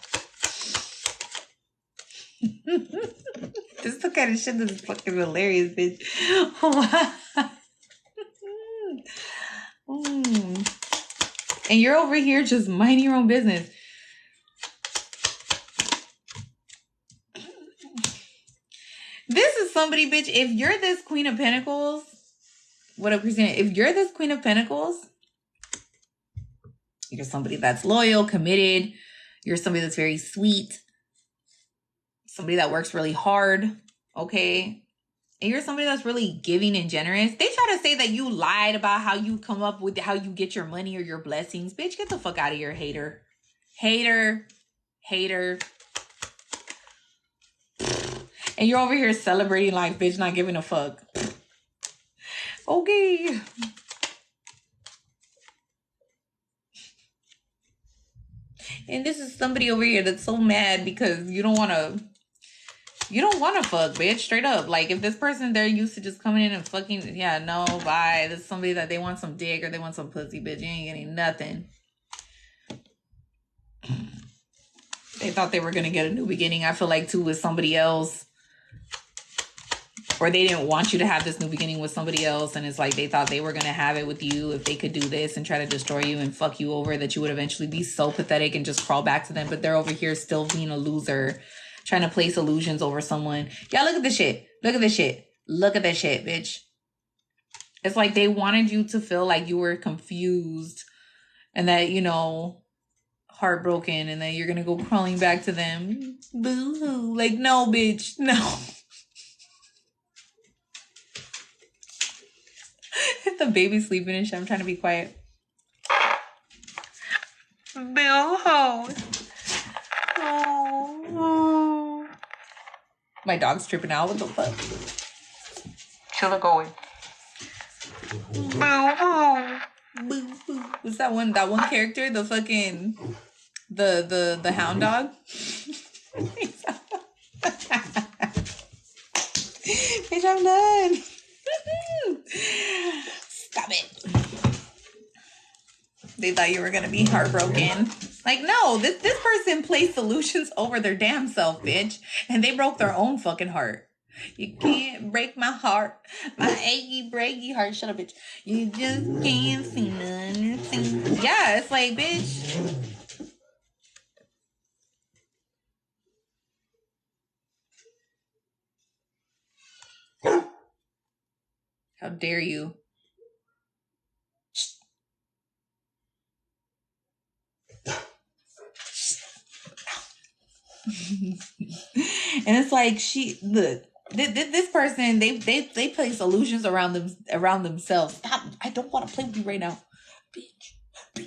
This is the kind of shit that's fucking hilarious, bitch. And you're over here just minding your own business. This is somebody, bitch. If you're this Queen of Pentacles, what up, Christina? If you're this Queen of Pentacles, you're somebody that's loyal, committed. You're somebody that's very sweet. Somebody that works really hard. Okay. And you're somebody that's really giving and generous. They try to say that you lied about how you come up with how you get your money or your blessings. Bitch, get the fuck out of here, hater. Hater. Hater. And you're over here celebrating life, bitch, not giving a fuck. Okay. And this is somebody over here that's so mad because you don't want to fuck, bitch, straight up. Like, if this person, they're used to just coming in and fucking, yeah, no, bye. This is somebody that they want some dick or they want some pussy, bitch. You ain't getting nothing. They thought they were going to get a new beginning, I feel like, too, with somebody else. Or they didn't want you to have this new beginning with somebody else. And it's like they thought they were going to have it with you if they could do this and try to destroy you and fuck you over, that you would eventually be so pathetic and just crawl back to them. But they're over here still being a loser, trying to place illusions over someone. Yeah, look at this shit. Look at this shit. Look at this shit, bitch. It's like they wanted you to feel like you were confused and that, you know, heartbroken, and then you're going to go crawling back to them. Boo-hoo. Like, no, bitch. No. The baby's sleeping and shit. I'm trying to be quiet. Boo-hoo. Oh. My dog's tripping out. What the fuck? Chill going. Boo-hoo. Boo-hoo. What's that one character? The fucking the hound dog? Bitch, I'm done. Stop it. They thought you were gonna be heartbroken. Like, no, this person placed solutions over their damn self, bitch. And they broke their own fucking heart. You can't break my heart. My achy, breaky heart. Shut up, bitch. You just can't see nothing. Yeah, it's like, bitch. How dare you? And it's like, this person, they place illusions around themselves. Stop. I don't want to play with you right now. Bitch.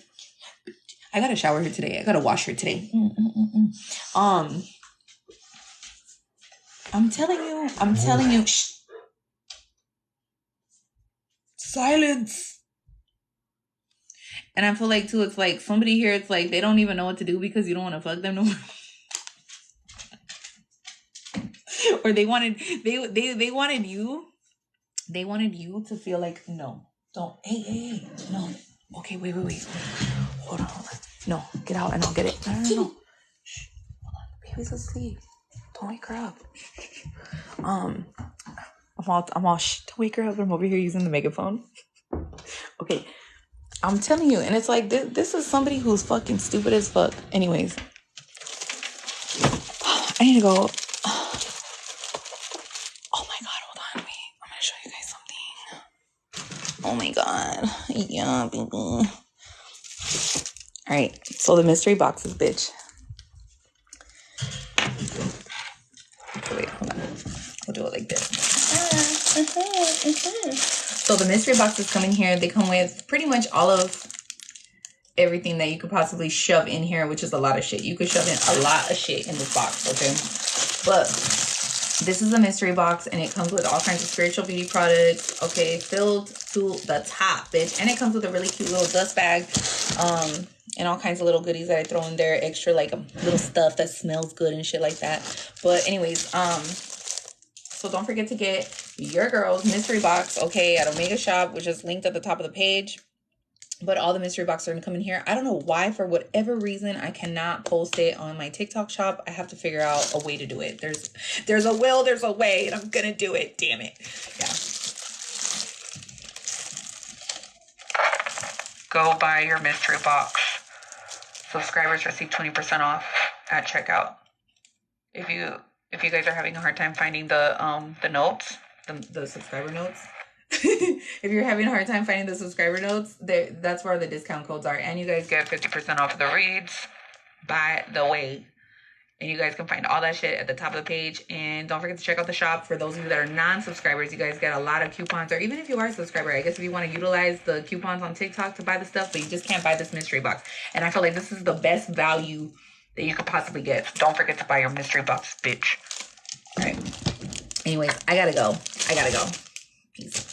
I gotta shower her today. I gotta wash her today. I'm telling you. Shh. Silence. And I feel like too, it's like somebody here, it's like they don't even know what to do because you don't want to fuck them no more. Or they wanted you to feel like, no, don't, hey, no. Okay, wait. Hold on. No, get out and I'll get it. No. Shh, hold on. The baby's asleep. Don't wake her up. I'm all shh, don't wake her up. I'm over here using the megaphone. Okay. I'm telling you, and it's like, this is somebody who's fucking stupid as fuck. Anyways. I need to go. Oh my god, hold on, wait. I'm gonna show you guys something. Oh my god. Yeah, baby. Alright, so the mystery boxes, bitch. Okay, wait, hold on. We'll do it like this. So the mystery boxes come in here. They come with pretty much all of everything that you could possibly shove in here, which is a lot of shit. You could shove in a lot of shit in this box, okay? But this is a mystery box, and it comes with all kinds of spiritual beauty products, okay, filled to the top, bitch. And it comes with a really cute little dust bag, and all kinds of little goodies that I throw in there, extra like little stuff that smells good and shit like that. But anyways, so don't forget to get your girl's mystery box, okay, at Omega Shop, which is linked at the top of the page. But all the mystery boxes are going to come in here. I don't know why, for whatever reason, I cannot post it on my TikTok shop. I have to figure out a way to do it. There's a will, there's a way, and I'm going to do it. Damn it. Yeah. Go buy your mystery box. Subscribers receive 20% off at checkout. If you guys are having a hard time finding the notes, the subscriber notes, if you're having a hard time finding the subscriber notes, that's where the discount codes are. And you guys get 50% off of the reads, by the way. And you guys can find all that shit at the top of the page. And don't forget to check out the shop. For those of you that are non-subscribers, you guys get a lot of coupons. Or even if you are a subscriber, I guess if you want to utilize the coupons on TikTok to buy the stuff, but you just can't buy this mystery box. And I feel like this is the best value that you could possibly get. Don't forget to buy your mystery box, bitch. All right. Anyways, I gotta go. Peace.